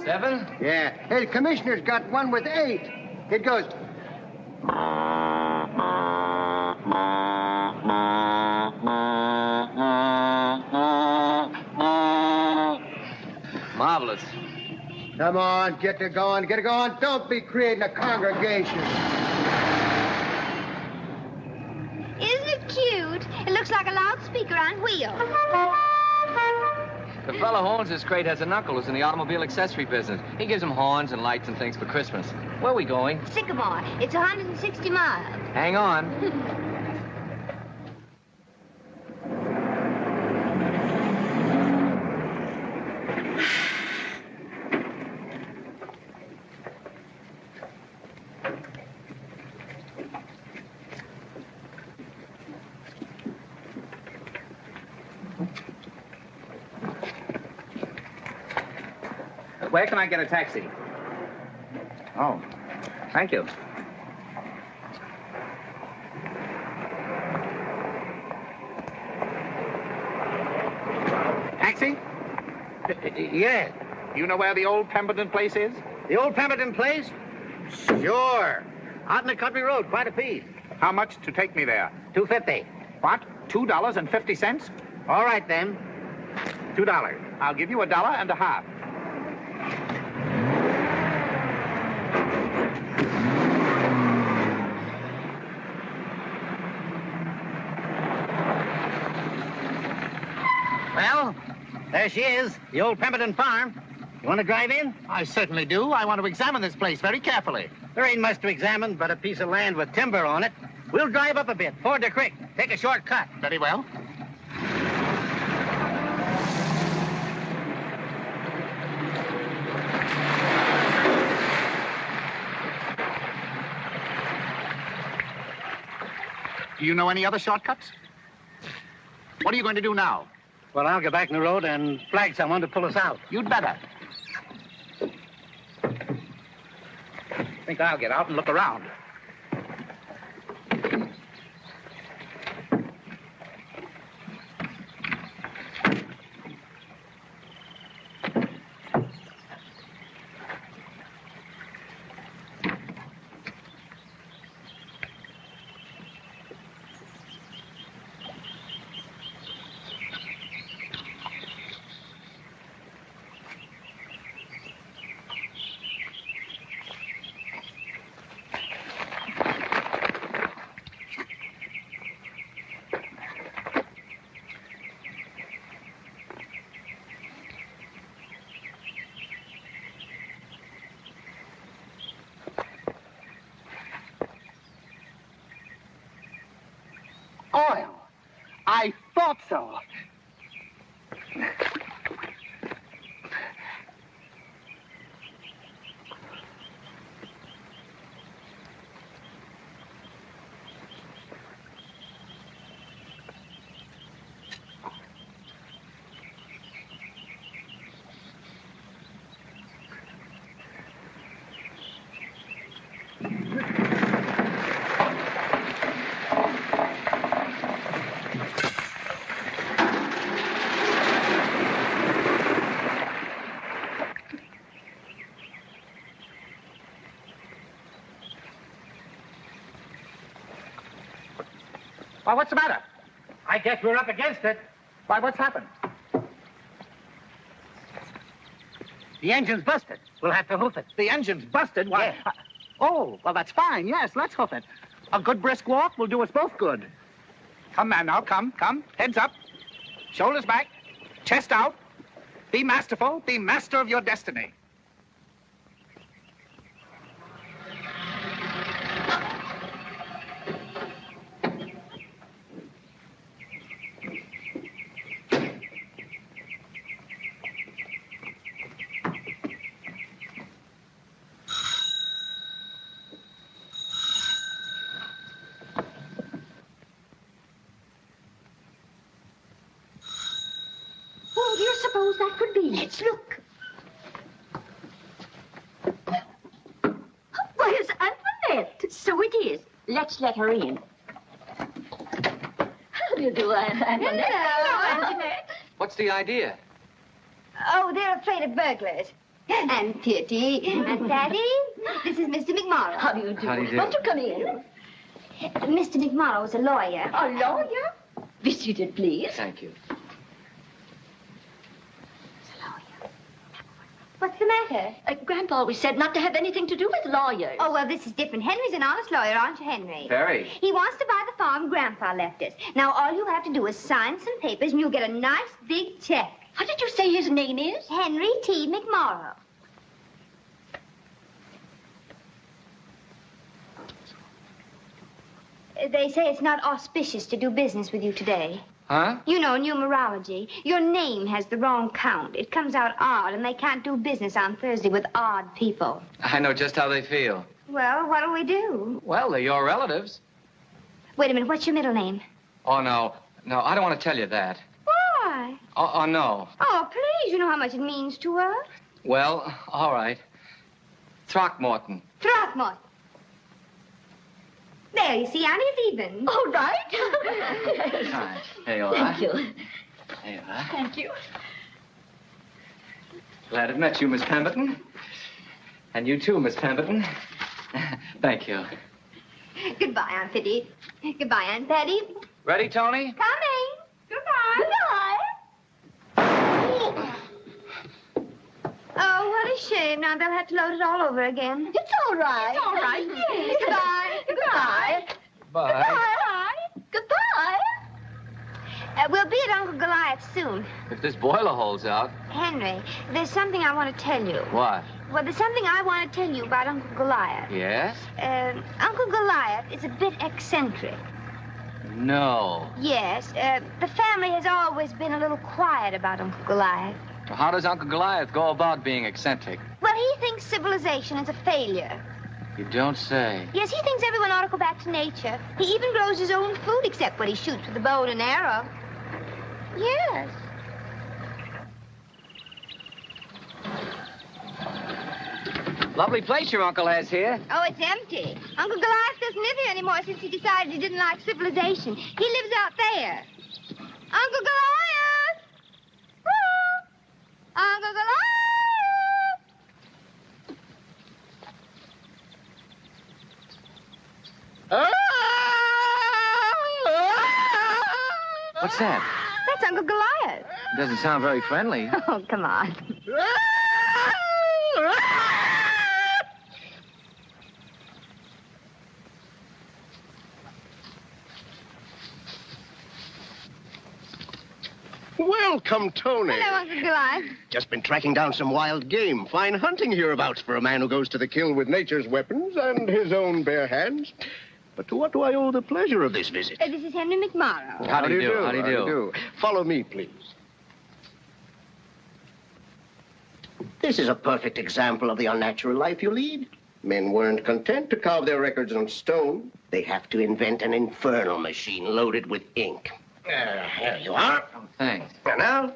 7? Yeah. Hey, the commissioner's got one with 8. It goes... Marvelous. Come on, get it going, get it going. Don't be creating a congregation. speaker on wheels. The fellow who owns this crate has an uncle who's in the automobile accessory business. He gives him horns and lights and things for Christmas. Where are we going? Sycamore. It's 160 miles. Hang on. Where can I get a taxi? Oh, thank you. Taxi? Yeah. You know where the old Pemberton place is? The old Pemberton place? Sure. Out in the country road, quite a piece. How much to take me there? $2.50. What? $2.50? All right, then. $2. I'll give you $1.50. Well, there she is, the old Pemberton farm. You want to drive in? I certainly do. I want to examine this place very carefully. There ain't much to examine but a piece of land with timber on it. We'll drive up a bit, ford the creek, take a short cut. Very well. Do you know any other shortcuts? What are you going to do now? Well, I'll get back in the road and flag someone to pull us out. You'd better. Think I'll get out and look around. Oil. I thought so. Why, what's the matter? I guess we're up against it. Why, what's happened? The engine's busted. We'll have to hoof it. The engine's busted? Why? Yeah. Oh, well, that's fine. Yes, let's hoof it. A good brisk walk will do us both good. Come, man, now. Come. Heads up. Shoulders back. Chest out. Be masterful. Be master of your destiny. Who do you suppose that could be? Let's look. Why, it's Antoinette. So it is. Let's let her in. How do you do, Antoinette? Hello. Antoinette. What's the idea? Oh, they're afraid of burglars. And Kitty. And Daddy. This is Mr. MacMorrow. How do you do? How do you do? Won't you come in? Mr. MacMorrow is a lawyer. A lawyer? Be seated, please. Thank you. What's the matter? Grandpa always said not to have anything to do with lawyers. Oh, well, this is different. Henry's an honest lawyer, aren't you, Henry? Very. He wants to buy the farm Grandpa left us. Now, all you have to do is sign some papers, and you'll get a nice big check. What did you say his name is? Henry T. MacMorrow. They say it's not auspicious to do business with you today. Huh? You know, numerology. Your name has the wrong count. It comes out odd, and they can't do business on Thursday with odd people. I know just how they feel. Well, what'll we do? Well, they're your relatives. Wait a minute, what's your middle name? Oh, no. No, I don't want to tell you that. Why? Oh, no. Oh, please, you know how much it means to us. Well, all right. Throckmorton. Throckmorton. There, you see, I'm even. All right. Hi. There you are. Thank you. There you are. Thank you. Glad I've met you, Miss Pemberton. And you too, Miss Pemberton. Thank you. Goodbye, Aunt Pitty. Goodbye, Aunt Patty. Ready, Tony? Coming. Goodbye. Goodbye. Oh, what a shame. Now they'll have to load it all over again. It's all right. It's all right. Yes. Goodbye. Goodbye. Bye. Goodbye. Goodbye. We'll be at Uncle Goliath's soon. If this boiler holds out. Henry, there's something I want to tell you. What? Well, there's something I want to tell you about Uncle Goliath. Yes? Uncle Goliath is a bit eccentric. No. Yes, the family has always been a little quiet about Uncle Goliath. Well, how does Uncle Goliath go about being eccentric? Well, he thinks civilization is a failure. You don't say. Yes, he thinks everyone ought to go back to nature. He even grows his own food, except when he shoots with a bow and an arrow. Yes. Lovely place your uncle has here. Oh, it's empty. Uncle Goliath doesn't live here anymore since he decided he didn't like civilization. He lives out there. Uncle Goliath! Woo! Uncle Goliath! What's that? That's Uncle Goliath. It doesn't sound very friendly. Oh, come on. Welcome, Tony. Hello, Uncle Goliath. Just been tracking down some wild game. Fine hunting hereabouts for a man who goes to the kill with nature's weapons and his own bare hands. But to what do I owe the pleasure of this visit? This is Henry MacMorrow. How do you do? How do you do? Follow me, please. This is a perfect example of the unnatural life you lead. Men weren't content to carve their records on stone. They have to invent an infernal machine loaded with ink. Here you are. Oh, thanks. And now,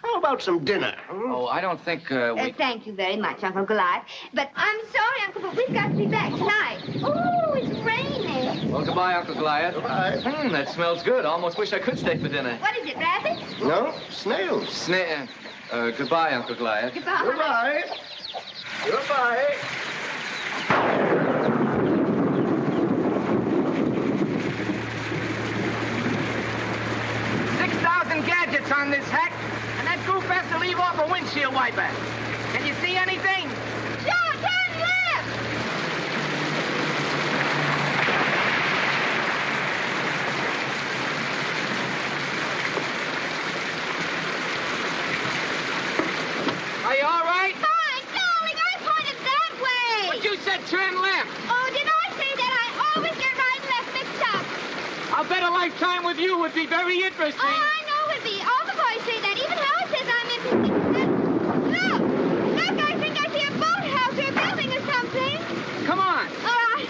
how about some dinner? Oh, I don't think we... Thank you very much, Uncle Goliath. But I'm sorry, Uncle, but we've got to be back tonight. Oh, it's raining. Well, goodbye, Uncle Goliath. Goodbye. That smells good. Almost wish I could stay for dinner. What is it, rabbits? No, snails. Goodbye, Uncle Goliath. Goodbye. Goodbye. Goodbye. 6,000 gadgets on this hack, and that goof has to leave off a windshield wiper. Can you see anything? Sure, turn left! Are you all right? Fine, darling, I pointed that way. But you said turn left. Oh, did I say that? I always get right and left mixed up. I'll bet a lifetime with you would be very interesting. Oh, I know it would be. All the boys say that. Even Howard says I'm interesting. Look, I think I see a boathouse or a building or something. Come on. All right.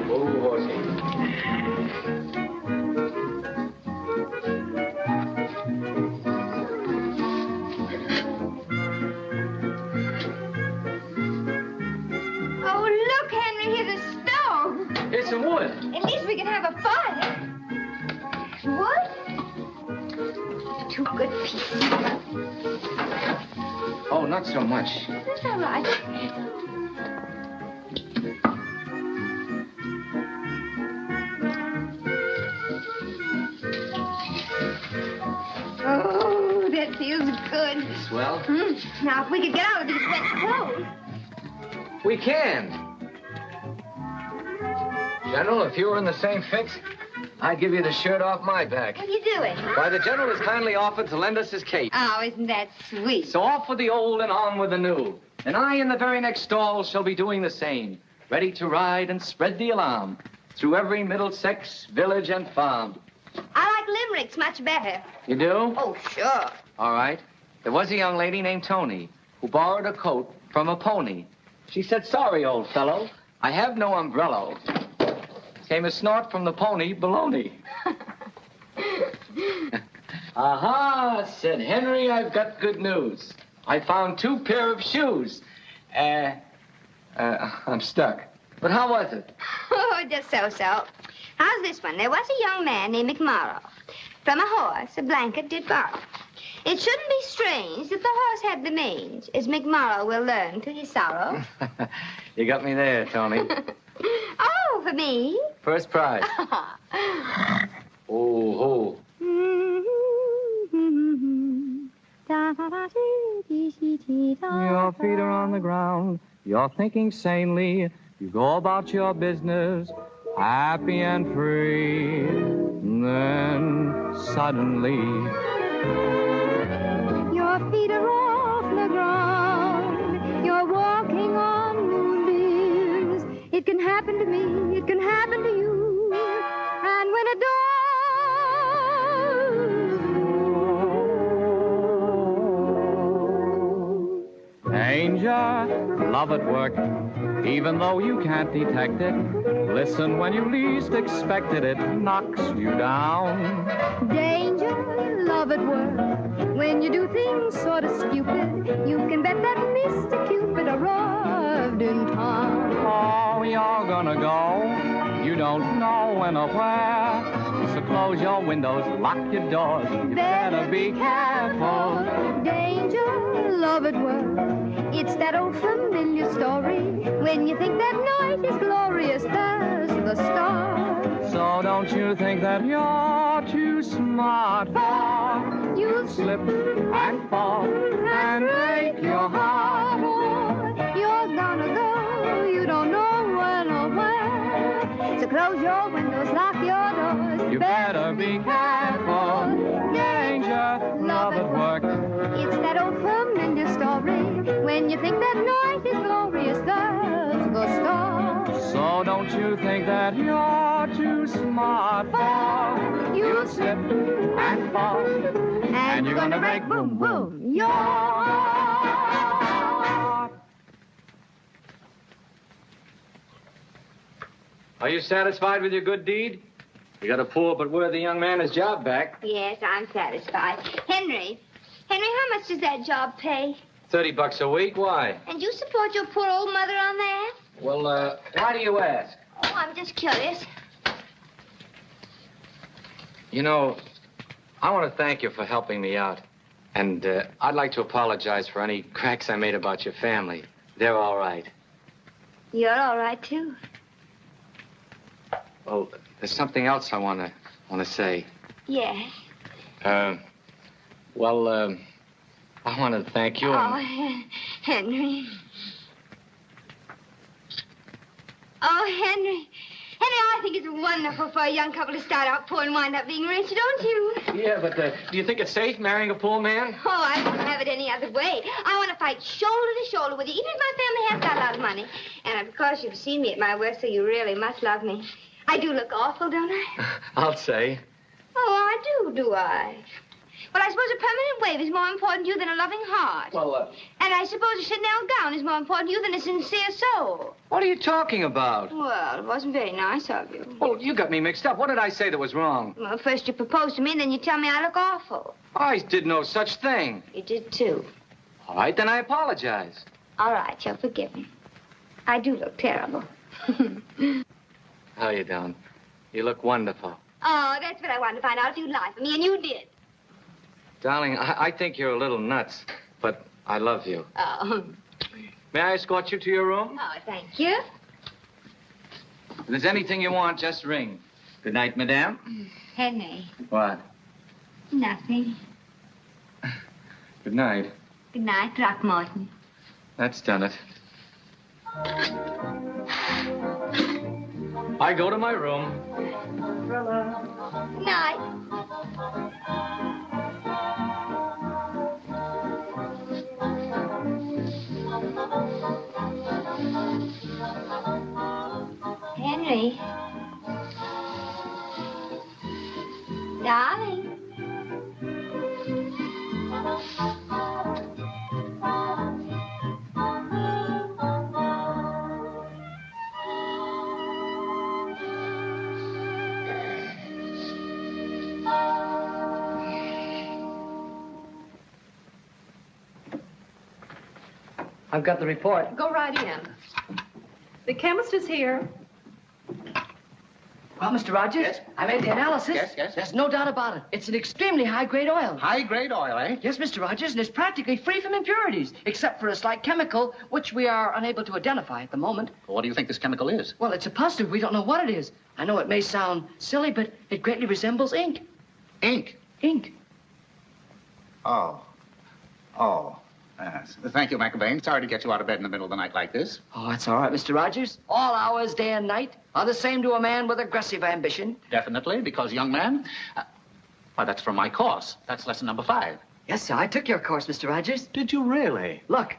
Oh, horsey. Oh, look, Henry, here's a stove. Here's some wood. At least we can have a fire. Wood? Two good pieces. not so much. That's all right. Oh, that feels good. Swell. Now, if we could get out of these wet clothes. We can. General, if you were in the same fix, I'd give you the shirt off my back. What are you doing? Why, the general has kindly offered to lend us his cape. Oh, isn't that sweet? So off with the old and on with the new. And I in the very next stall shall be doing the same, ready to ride and spread the alarm through every Middlesex village and farm. I like limericks much better. You do? Oh, sure. All right. There was a young lady named Toni who borrowed a coat from a pony. She said, "Sorry, old fellow, I have no umbrella." Came a snort from the pony, baloney. Aha, said Henry, I've got good news. I found 2 pair of shoes. I'm stuck. But how was it? Oh, just so-so. How's this one? There was a young man named MacMorrow. From a horse, a blanket did borrow. It shouldn't be strange that the horse had the mange, as MacMorrow will learn to his sorrow. You got me there, Toni. Oh, for me? First prize. Oh, oh. Your feet are on the ground. You're thinking sanely. You go about your business, happy and free. Then, suddenly, your feet are off the ground. You're walking on moonbeams. It can happen to me. It can happen to you. And when it does, danger, love at work, even though you can't detect it. Listen when you least expect it, it knocks you down. danger, love at work. When you do things sort of stupid, you can bet that Mr. Cupid arrived in time. Oh, you're gonna go. You don't know when or where. So close your windows, lock your doors. You better be careful. Danger, love at work. It's that old familiar story. When you think that night is glorious as the stars. So don't you think that you're too smart for you'll slip and fall and break your heart. Oh, you're gonna go, you don't know when or where. So close your windows, lock your doors. You better be careful. Danger, love at work. It's that old familiar story. When you think that night is glorious as the stars. So don't you think that you're too smart for you'll slip and fall and you're gonna break boom boom your heart. Are you satisfied with your good deed? You got a poor but worthy young man his job back. Yes, I'm satisfied. Henry, how much does that job pay? $30 a week? Why? And you support your poor old mother on that? Well, why do you ask? Oh, I'm just curious. You know, I want to thank you for helping me out. And I'd like to apologize for any cracks I made about your family. They're all right. You're all right, too. Well, there's something else I want to say. Yes. Well, I want to thank you. Oh, Henry. Oh, Henry. Henry, I think it's wonderful for a young couple to start out poor and wind up being rich, don't you? Yeah, but do you think it's safe marrying a poor man? Oh, I wouldn't have it any other way. I want to fight shoulder to shoulder with you, even if my family has got a lot of money. And of course, you've seen me at my worst, so you really must love me. I do look awful, don't I? I'll say. Oh, I do I? Well, I suppose a permanent wave is more important to you than a loving heart. Well, And I suppose a Chanel gown is more important to you than a sincere soul. What are you talking about? Well, it wasn't very nice of you. Oh, you got me mixed up. What did I say that was wrong? Well, first you proposed to me, and then you tell me I look awful. I did no such thing. You did, too. All right, then I apologize. All right, you'll forgive me. I do look terrible. How you doing? You look wonderful. Oh, that's what I wanted to find out if you'd lie for me, and you did. Darling, I think you're a little nuts, but I love you. Oh. May I escort you to your room? Oh, thank you. If there's anything you want, just ring. Good night, madame. Henry. What? Nothing. Good night. Good night, Throckmorton. That's done it. I go to my room. Good night. Henry. Darling. I've got the report. Go right in. The chemist is here. Well, Mr. Rogers, Yes? I made the analysis. Yes. There's no doubt about it. It's an extremely high-grade oil. High-grade oil, eh? Yes, Mr. Rogers, and it's practically free from impurities, except for a slight chemical, which we are unable to identify at the moment. What do you think this chemical is? Well, it's a puzzler. We don't know what it is. I know it may sound silly, but it greatly resembles ink. Ink? Ink. Oh. Yes. Thank you, McBain. Sorry to get you out of bed in the middle of the night like this. Oh, that's all right, Mr. Rogers. All hours, day and night, are the same to a man with aggressive ambition. Definitely, because, young man, well, that's from my course. That's lesson number 5. Yes, sir. I took your course, Mr. Rogers. Did you really? Look.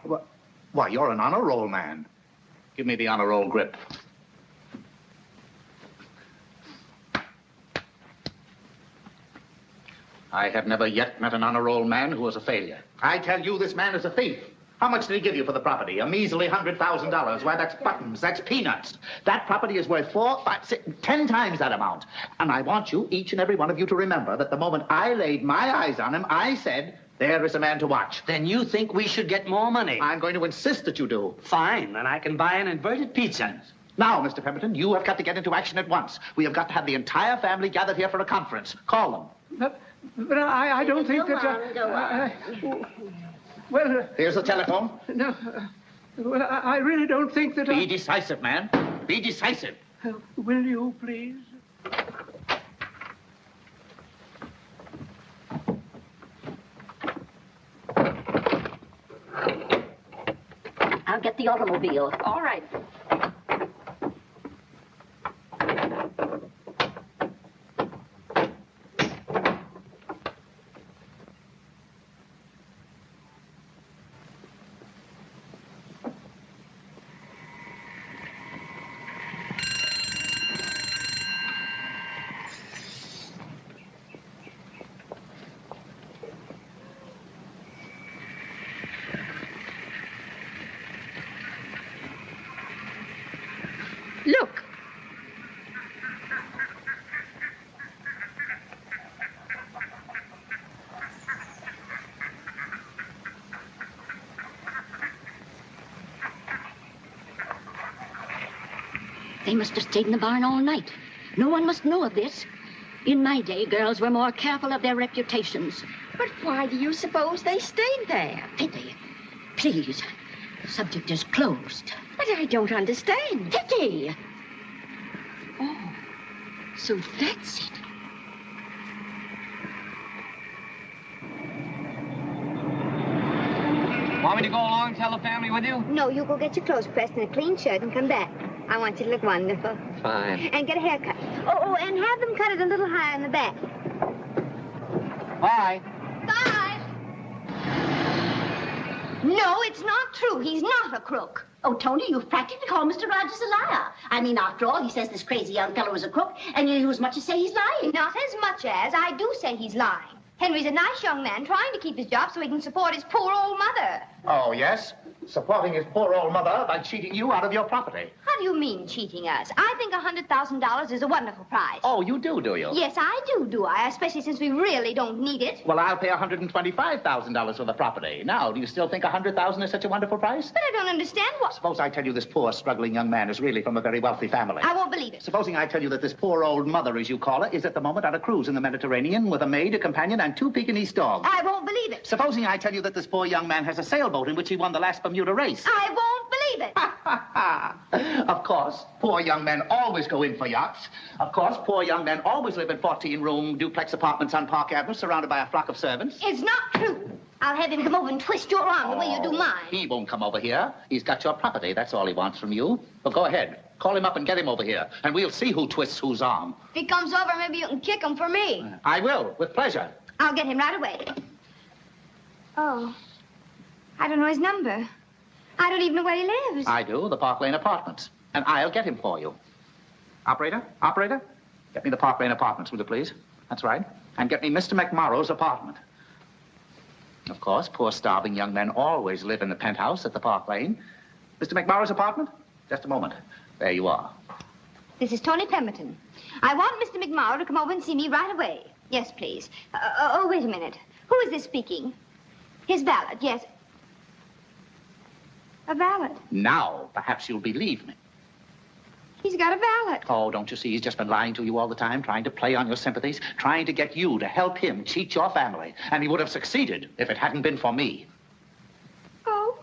Why, you're an honor roll man. Give me the honor roll grip. I have never yet met an honor roll man who was a failure. I tell you, this man is a thief. How much did he give you for the property? A measly $100,000. Why, that's buttons. That's peanuts. That property is worth 4, 5, 6, 10 times that amount. And I want you, each and every one of you, to remember that the moment I laid my eyes on him, I said, there is a man to watch. Then you think we should get more money? I'm going to insist that you do. Fine, then I can buy an inverted pizza. Now, Mr. Pemberton, you have got to get into action at once. We have got to have the entire family gathered here for a conference. Call them. But I don't think Go that... on. Well... Here's the telephone. No. Well, I really don't think that Be decisive, man. Be decisive. Will you, please? I'll get the automobile. All right. Look. They must have stayed in the barn all night. No one must know of this. In my day, girls were more careful of their reputations. But why do you suppose they stayed there? Titty, please. The subject is closed. But I don't understand. Titty! Oh, so that's it. Want me to go along and tell the family with you? No, you go get your clothes pressed and a clean shirt and come back. I want you to look wonderful. Fine. And get a haircut. Oh, and have them cut it a little higher in the back. Bye. Bye. No, it's not true. He's not a crook. Oh, Tony, you've practically called Mr. Rogers a liar. I mean, after all, he says this crazy young fellow is a crook, and you as much as say he's lying. Not as much as I do say he's lying. Henry's a nice young man trying to keep his job so he can support his poor old mother. Oh, yes? Supporting his poor old mother by cheating you out of your property. How do you mean cheating us? I think $100,000 is a wonderful price. Oh, you do you? Yes, I do I? Especially since we really don't need it. Well, I'll pay $125,000 for the property. Now, do you still think $100,000 is such a wonderful price? But I don't understand what... Suppose I tell you this poor, struggling young man is really from a very wealthy family. I won't believe it. Supposing I tell you that this poor old mother, as you call her, is at the moment on a cruise in the Mediterranean with a maid, a companion, and 2 Pekingese dogs. I won't believe it. Supposing I tell you that this poor young man has a sailboat sailboat in which he won the last Bermuda race. I won't believe it. Of course, poor young men always go in for yachts. Of course, poor young men always live in 14-room duplex apartments on Park Avenue surrounded by a flock of servants. It's not true. I'll have him come over and twist your arm the way you do mine. He won't come over here. He's got your property. That's all he wants from you. But go ahead. Call him up and get him over here, and we'll see who twists whose arm. If he comes over, maybe you can kick him for me. I will, with pleasure. I'll get him right away. Oh, I don't know his number. I don't even know where he lives. I do, the Park Lane Apartments. And I'll get him for you. Operator? Operator? Get me the Park Lane Apartments, will you please? That's right. And get me Mr. MacMorrow's apartment. Of course, poor starving young men always live in the penthouse at the Park Lane. Mr. MacMorrow's apartment? Just a moment. There you are. This is Toni Pemberton. I want Mr. MacMorrow to come over and see me right away. Yes, please. Oh, wait a minute. Who is this speaking? His valet, yes. A valet. Now, perhaps you'll believe me. He's got a valet. Oh, don't you see? He's just been lying to you all the time, trying to play on your sympathies, trying to get you to help him cheat your family. And he would have succeeded if it hadn't been for me. Oh.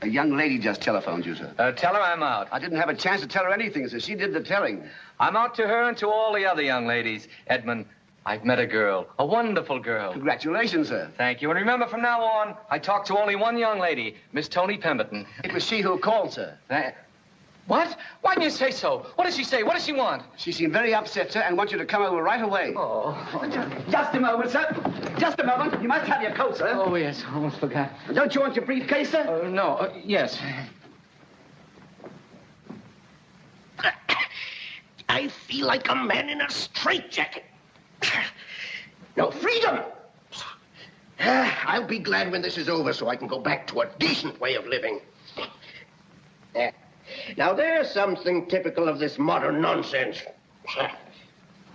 A young lady just telephoned you, sir. Tell her I'm out. I didn't have a chance to tell her anything, sir. She did the telling. I'm out to her and to all the other young ladies. Edmund, I've met a girl, a wonderful girl. Congratulations, sir. Thank you. And remember, from now on, I talk to only one young lady, Miss Toni Pemberton. It was she who called, sir. What? Why didn't you say so? What does she say? What does she want? She seemed very upset, sir, and wants you to come over right away. Oh. Just a moment, sir. Just a moment. You must have your coat, sir. Oh, yes. Almost forgot. Don't you want your briefcase, sir? No. Yes. I feel like a man in a straitjacket. No freedom. I'll be glad when this is over so I can go back to a decent way of living. Now, there's something typical of this modern nonsense.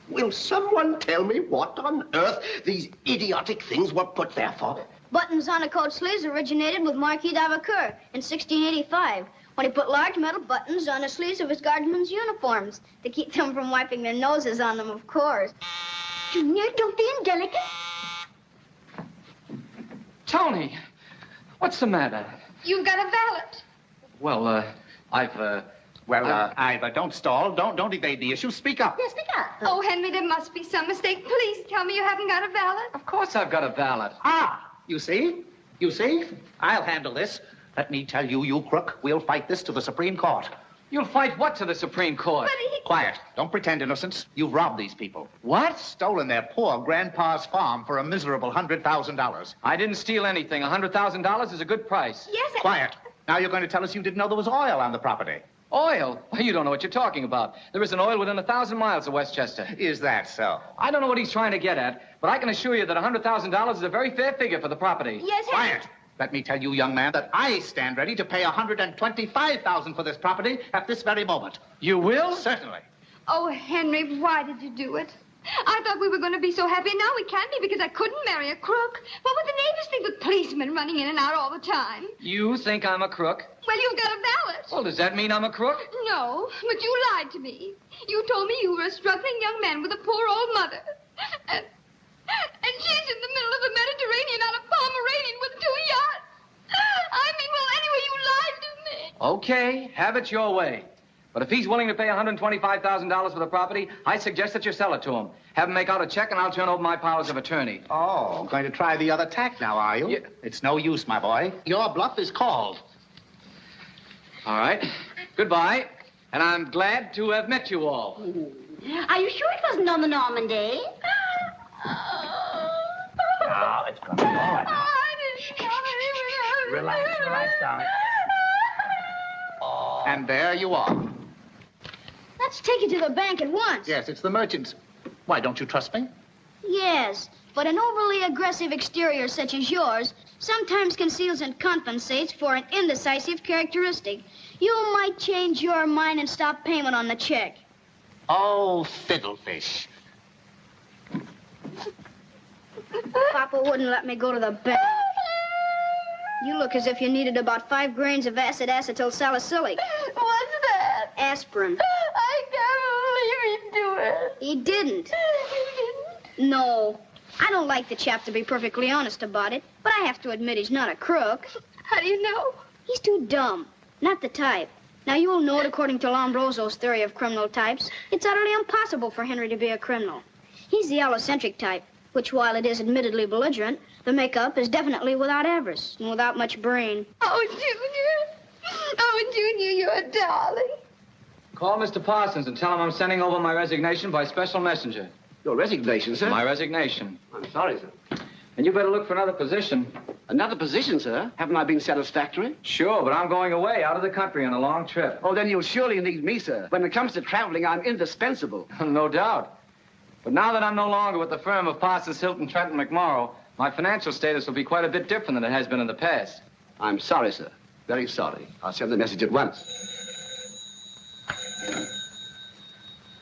Will someone tell me what on earth these idiotic things were put there for? Buttons on a coat sleeves originated with Marquis d'Avocourt in 1685, when he put large metal buttons on the sleeves of his guardsmen's uniforms to keep them from wiping their noses on them, of course. Junior, don't be indelicate. Toni, what's the matter? You've got a valet. Well, Don't stall. Don't evade the issue. Speak up. Yes, speak up. Oh, Henry, there must be some mistake. Please tell me you haven't got a valet. Of course I've got a valet. You see? You see? I'll handle this. Let me tell you, you crook, we'll fight this to the Supreme Court. You'll fight what to the Supreme Court? Quiet. Don't pretend innocence. You've robbed these people. What? Stolen their poor grandpa's farm for a miserable $100,000. I didn't steal anything. $100,000 is a good price. Yes, Quiet. Now you're going to tell us you didn't know there was oil on the property. Oil? Well, you don't know what you're talking about. There isn't oil within 1,000 miles of Westchester. Is that so? I don't know what he's trying to get at, but I can assure you that $100,000 is a very fair figure for the property. Yes, Quiet. Let me tell you, young man, that I stand ready to pay $125,000 for this property at this very moment. You will? Certainly. Oh, Henry, why did you do it? I thought we were going to be so happy. Now we can't be because I couldn't marry a crook. What would the neighbors think with policemen running in and out all the time? You think I'm a crook? Well, you've got a valet. Well, does that mean I'm a crook? No, but you lied to me. You told me you were a struggling young man with a poor old mother. And she's in the middle of the Mediterranean on a Pomeranian with 2 yachts. Anyway, you lied to me. Okay, have it your way. But if he's willing to pay $125,000 for the property, I suggest that you sell it to him. Have him make out a check, and I'll turn over my powers of attorney. Oh, going to try the other tack now, are you? Yeah. It's no use, my boy. Your bluff is called. All right. Goodbye. And I'm glad to have met you all. Are you sure it wasn't on the Normandy? Now, it's going to be all right. Relax, darling. And there you are. Let's take it to the bank at once. Yes, it's the merchants. Why, don't you trust me? Yes, but an overly aggressive exterior such as yours sometimes conceals and compensates for an indecisive characteristic. You might change your mind and stop payment on the check. Oh, fiddlefish. Papa wouldn't let me go to the bank. You look as if you needed about 5 grains of acid acetyl salicylic. What's that? Aspirin. I can't believe he'd do it. He didn't. He didn't? No. I don't like the chap to be perfectly honest about it, but I have to admit he's not a crook. How do you know? He's too dumb. Not the type. Now, you'll know it according to Lombroso's theory of criminal types. It's utterly impossible for Henry to be a criminal. He's the eccentric type, which, while it is admittedly belligerent, the makeup is definitely without avarice and without much brain. Oh, Junior. Oh, Junior, you're a darling. Call Mr. Parsons and tell him I'm sending over my resignation by special messenger. Your resignation, sir? My resignation. I'm sorry, sir. And you better look for another position. Another position, sir? Haven't I been satisfactory? Sure, but I'm going away out of the country on a long trip. Oh, then you'll surely need me, sir. When it comes to traveling, I'm indispensable. No doubt. But now that I'm no longer with the firm of Parsons, Hilton, Trent, and MacMorrow, my financial status will be quite a bit different than it has been in the past. I'm sorry, sir. Very sorry. I'll send the message at once.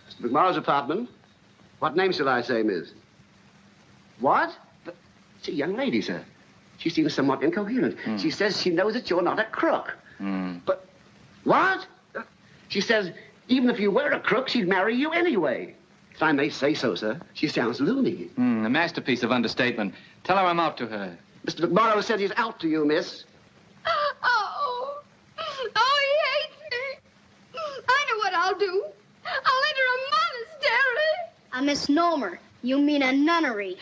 Mr. MacMorrow's apartment. What name shall I say, miss? What? It's a young lady, sir. She seems somewhat incoherent. She says she knows that you're not a crook. But what? She says even if you were a crook, she'd marry you anyway. If I may say so, sir, she sounds loony. A masterpiece of understatement. Tell her I'm out to her. Mr. MacMorrow said he's out to you, miss. Oh, he hates me. I know what I'll do. I'll enter a monastery. A misnomer. You mean a nunnery.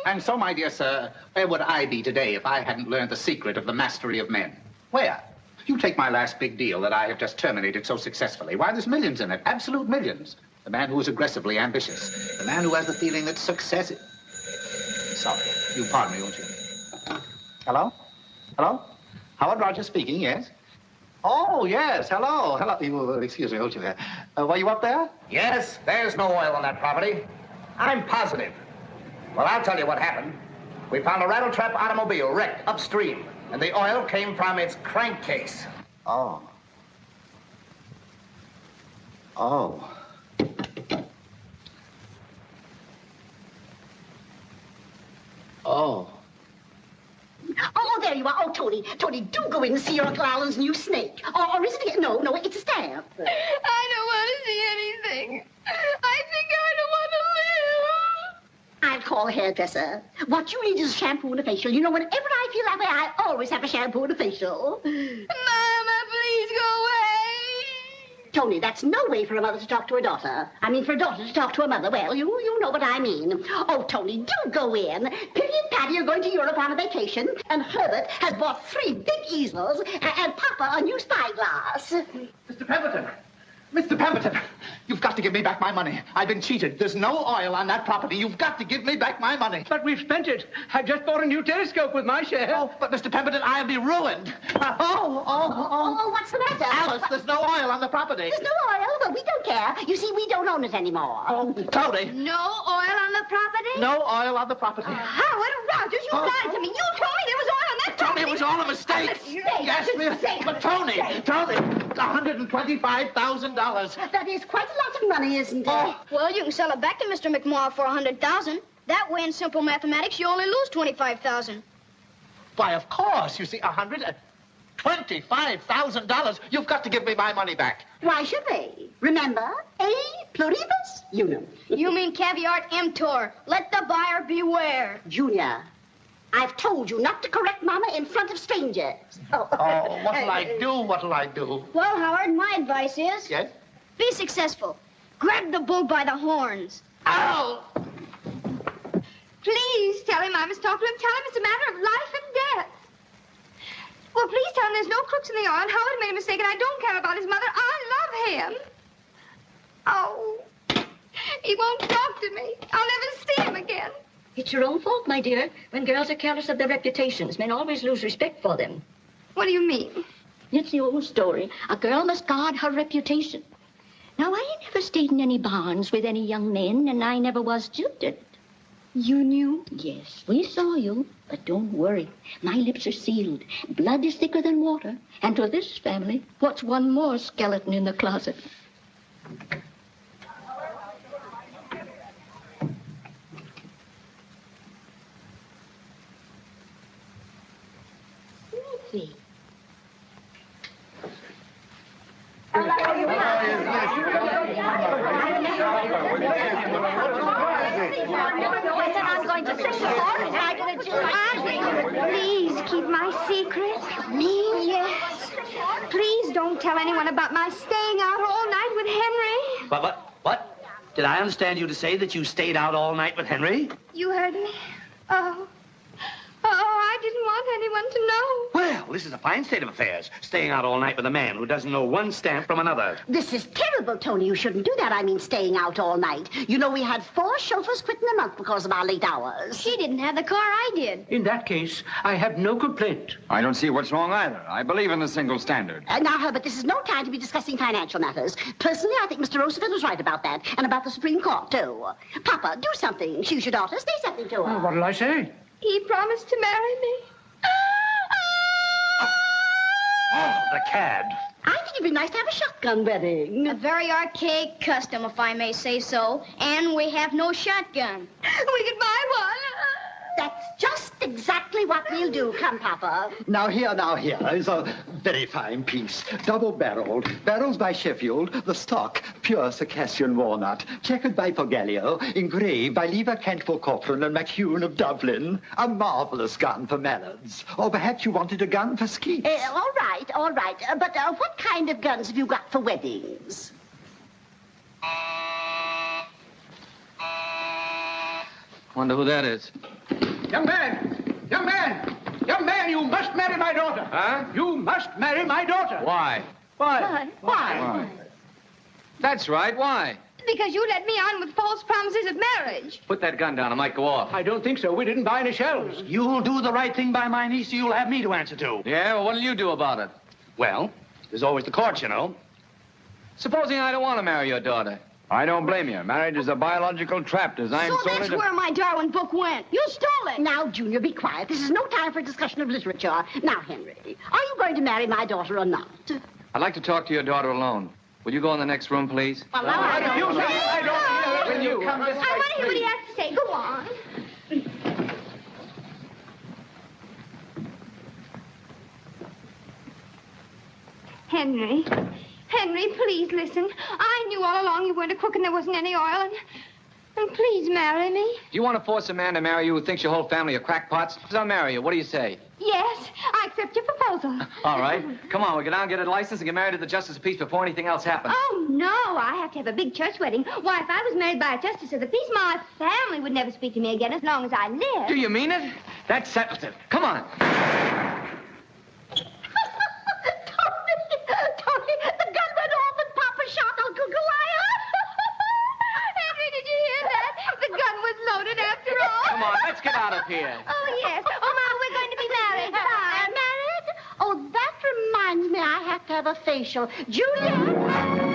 And so, my dear sir, where would I be today if I hadn't learned the secret of the mastery of men? Where? You take my last big deal that I have just terminated so successfully. Why, there's millions in it, absolute millions. The man who is aggressively ambitious. The man who has the feeling that success is... Sorry, you pardon me, won't you? Hello? Hello? Howard Rogers speaking, yes? Oh, yes, hello. Excuse me, won't you? Were you up there? Yes, there's no oil on that property. I'm positive. Well, I'll tell you what happened. We found a rattletrap automobile wrecked upstream, and the oil came from its crankcase. Oh. Oh. Oh. Oh, there you are. Oh, Tony. Tony, do go in and see your Uncle Alan's new snake. Or is it... No, it's a stamp. I don't want to see anything. I think I don't want to live. I'll call a hairdresser. What you need is a shampoo and a facial. You know, whenever I feel that way, I always have a shampoo and a facial. Mama, please go away. Tony, that's no way for a mother to talk to her daughter. I mean, for a daughter to talk to her mother. Well, you know what I mean. Oh, Tony, do go in. Pippi and Patty are going to Europe on a vacation, and Herbert has bought 3 big easels, and Papa a new spyglass. Mr. Pemberton! Mr. Pemberton! You've got to give me back my money. I've been cheated. There's no oil on that property. You've got to give me back my money. But we've spent it. I just bought a new telescope with my share. Oh, but Mr. Pemberton, I'll be ruined. Oh, what's the matter? Alice, there's no oil on the property. There's no oil? Well, we don't care. You see, we don't own it anymore. Oh, Tony. No oil on the property? No oil on the property. Howard Rogers, you lied to me. You told me there was oil on that property. Tony, it was all a mistake. Yes, but Tony, $125,000. That is quite a lot of money, isn't it? Oh, well, you can sell it back to Mr. MacMorrow for $100,000. That way, in simple mathematics, you only lose $25,000. Why, of course. You see, $125,000. You've got to give me my money back. Why should they? Remember, a pluribus unum. You mean caveat emptor. Let the buyer beware. Junior, I've told you not to correct Mama in front of strangers. Oh, what'll I do? What'll I do? Well, Howard, my advice is... Yes? Be successful. Grab the bull by the horns. Ow! Please tell him I must talk to him. Tell him it's a matter of life and death. Well, please tell him there's no crooks in the oil. Howard made a mistake, and I don't care about his mother. I love him. Oh, he won't talk to me. I'll never see him again. It's your own fault, my dear. When girls are careless of their reputations, men always lose respect for them. What do you mean? It's the old story. A girl must guard her reputation. Now, I never stayed in any barns with any young men, and I never was jilted. You knew? Yes, we saw you. But don't worry. My lips are sealed. Blood is thicker than water. And to this family, what's one more skeleton in the closet? Ruthie. I said I'm going to sing the chorus, and I'm going to do it. Please keep my secret. Me? Yes. Please don't tell anyone about my staying out all night with Henry. What? Did I understand you to say that you stayed out all night with Henry? You heard me? Oh, I didn't want anyone to know. Well, this is a fine state of affairs. Staying out all night with a man who doesn't know one stamp from another. This is terrible, Tony. You shouldn't do that. I mean, staying out all night. You know, we had 4 chauffeurs quit in a month because of our late hours. She didn't have the car, I did. In that case, I have no complaint. I don't see what's wrong either. I believe in the single standard. Now, Herbert, this is no time to be discussing financial matters. Personally, I think Mr. Roosevelt was right about that, and about the Supreme Court, too. Papa, do something. She's your daughter. Say something to her. What'll I say? He promised to marry me. Oh, the cad. I think it'd be nice to have a shotgun wedding. A very archaic custom, if I may say so. And we have no shotgun. We could buy one. That's just exactly what we'll do. Come, Papa. Now here is a very fine piece. Double-barreled, barrels by Sheffield, the stock, pure Circassian walnut, checkered by Fogalio, engraved by Lever Cantwell Corcoran and McHugh of Dublin. A marvelous gun for mallards. Or perhaps you wanted a gun for skeets. All right. But what kind of guns have you got for weddings? Wonder who that is. Young man, you must marry my daughter. Huh? You must marry my daughter. Why? Why? That's right, why? Because you led me on with false promises of marriage. Put that gun down, it might go off. I don't think so. We didn't buy any shells. You'll do the right thing by my niece, or you'll have me to answer to. Yeah, well, what'll you do about it? Well, there's always the court, you know. Supposing I don't want to marry your daughter. I don't blame you. Marriage is a biological trap designed So solely that's to... where my Darwin book went. You stole it. Now, Junior, be quiet. This is no time for a discussion of literature. Now, Henry, are you going to marry my daughter or not? I'd like to talk to your daughter alone. Will you go in the next room, please? I want to hear what he has to say. Go on. Henry, please listen. I knew all along you weren't a crook and there wasn't any oil. And please marry me. Do you want to force a man to marry you who thinks your whole family are crackpots? I'll marry you. What do you say? Yes, I accept your proposal. All right. Come on, we'll get down and get a license and get married to the Justice of Peace before anything else happens. Oh, no, I have to have a big church wedding. Why, if I was married by a Justice of the Peace, my family would never speak to me again as long as I live. Do you mean it? That settles it. Come on. Tony, the gun went off and Papa shot Uncle Goliath. Henry, did you hear that? The gun was loaded after all. Come on, let's get out of here. Oh, yes. Oh, Mama, we're going to be married. Bye. Married? Oh, that reminds me, I have to have a facial. Juliet!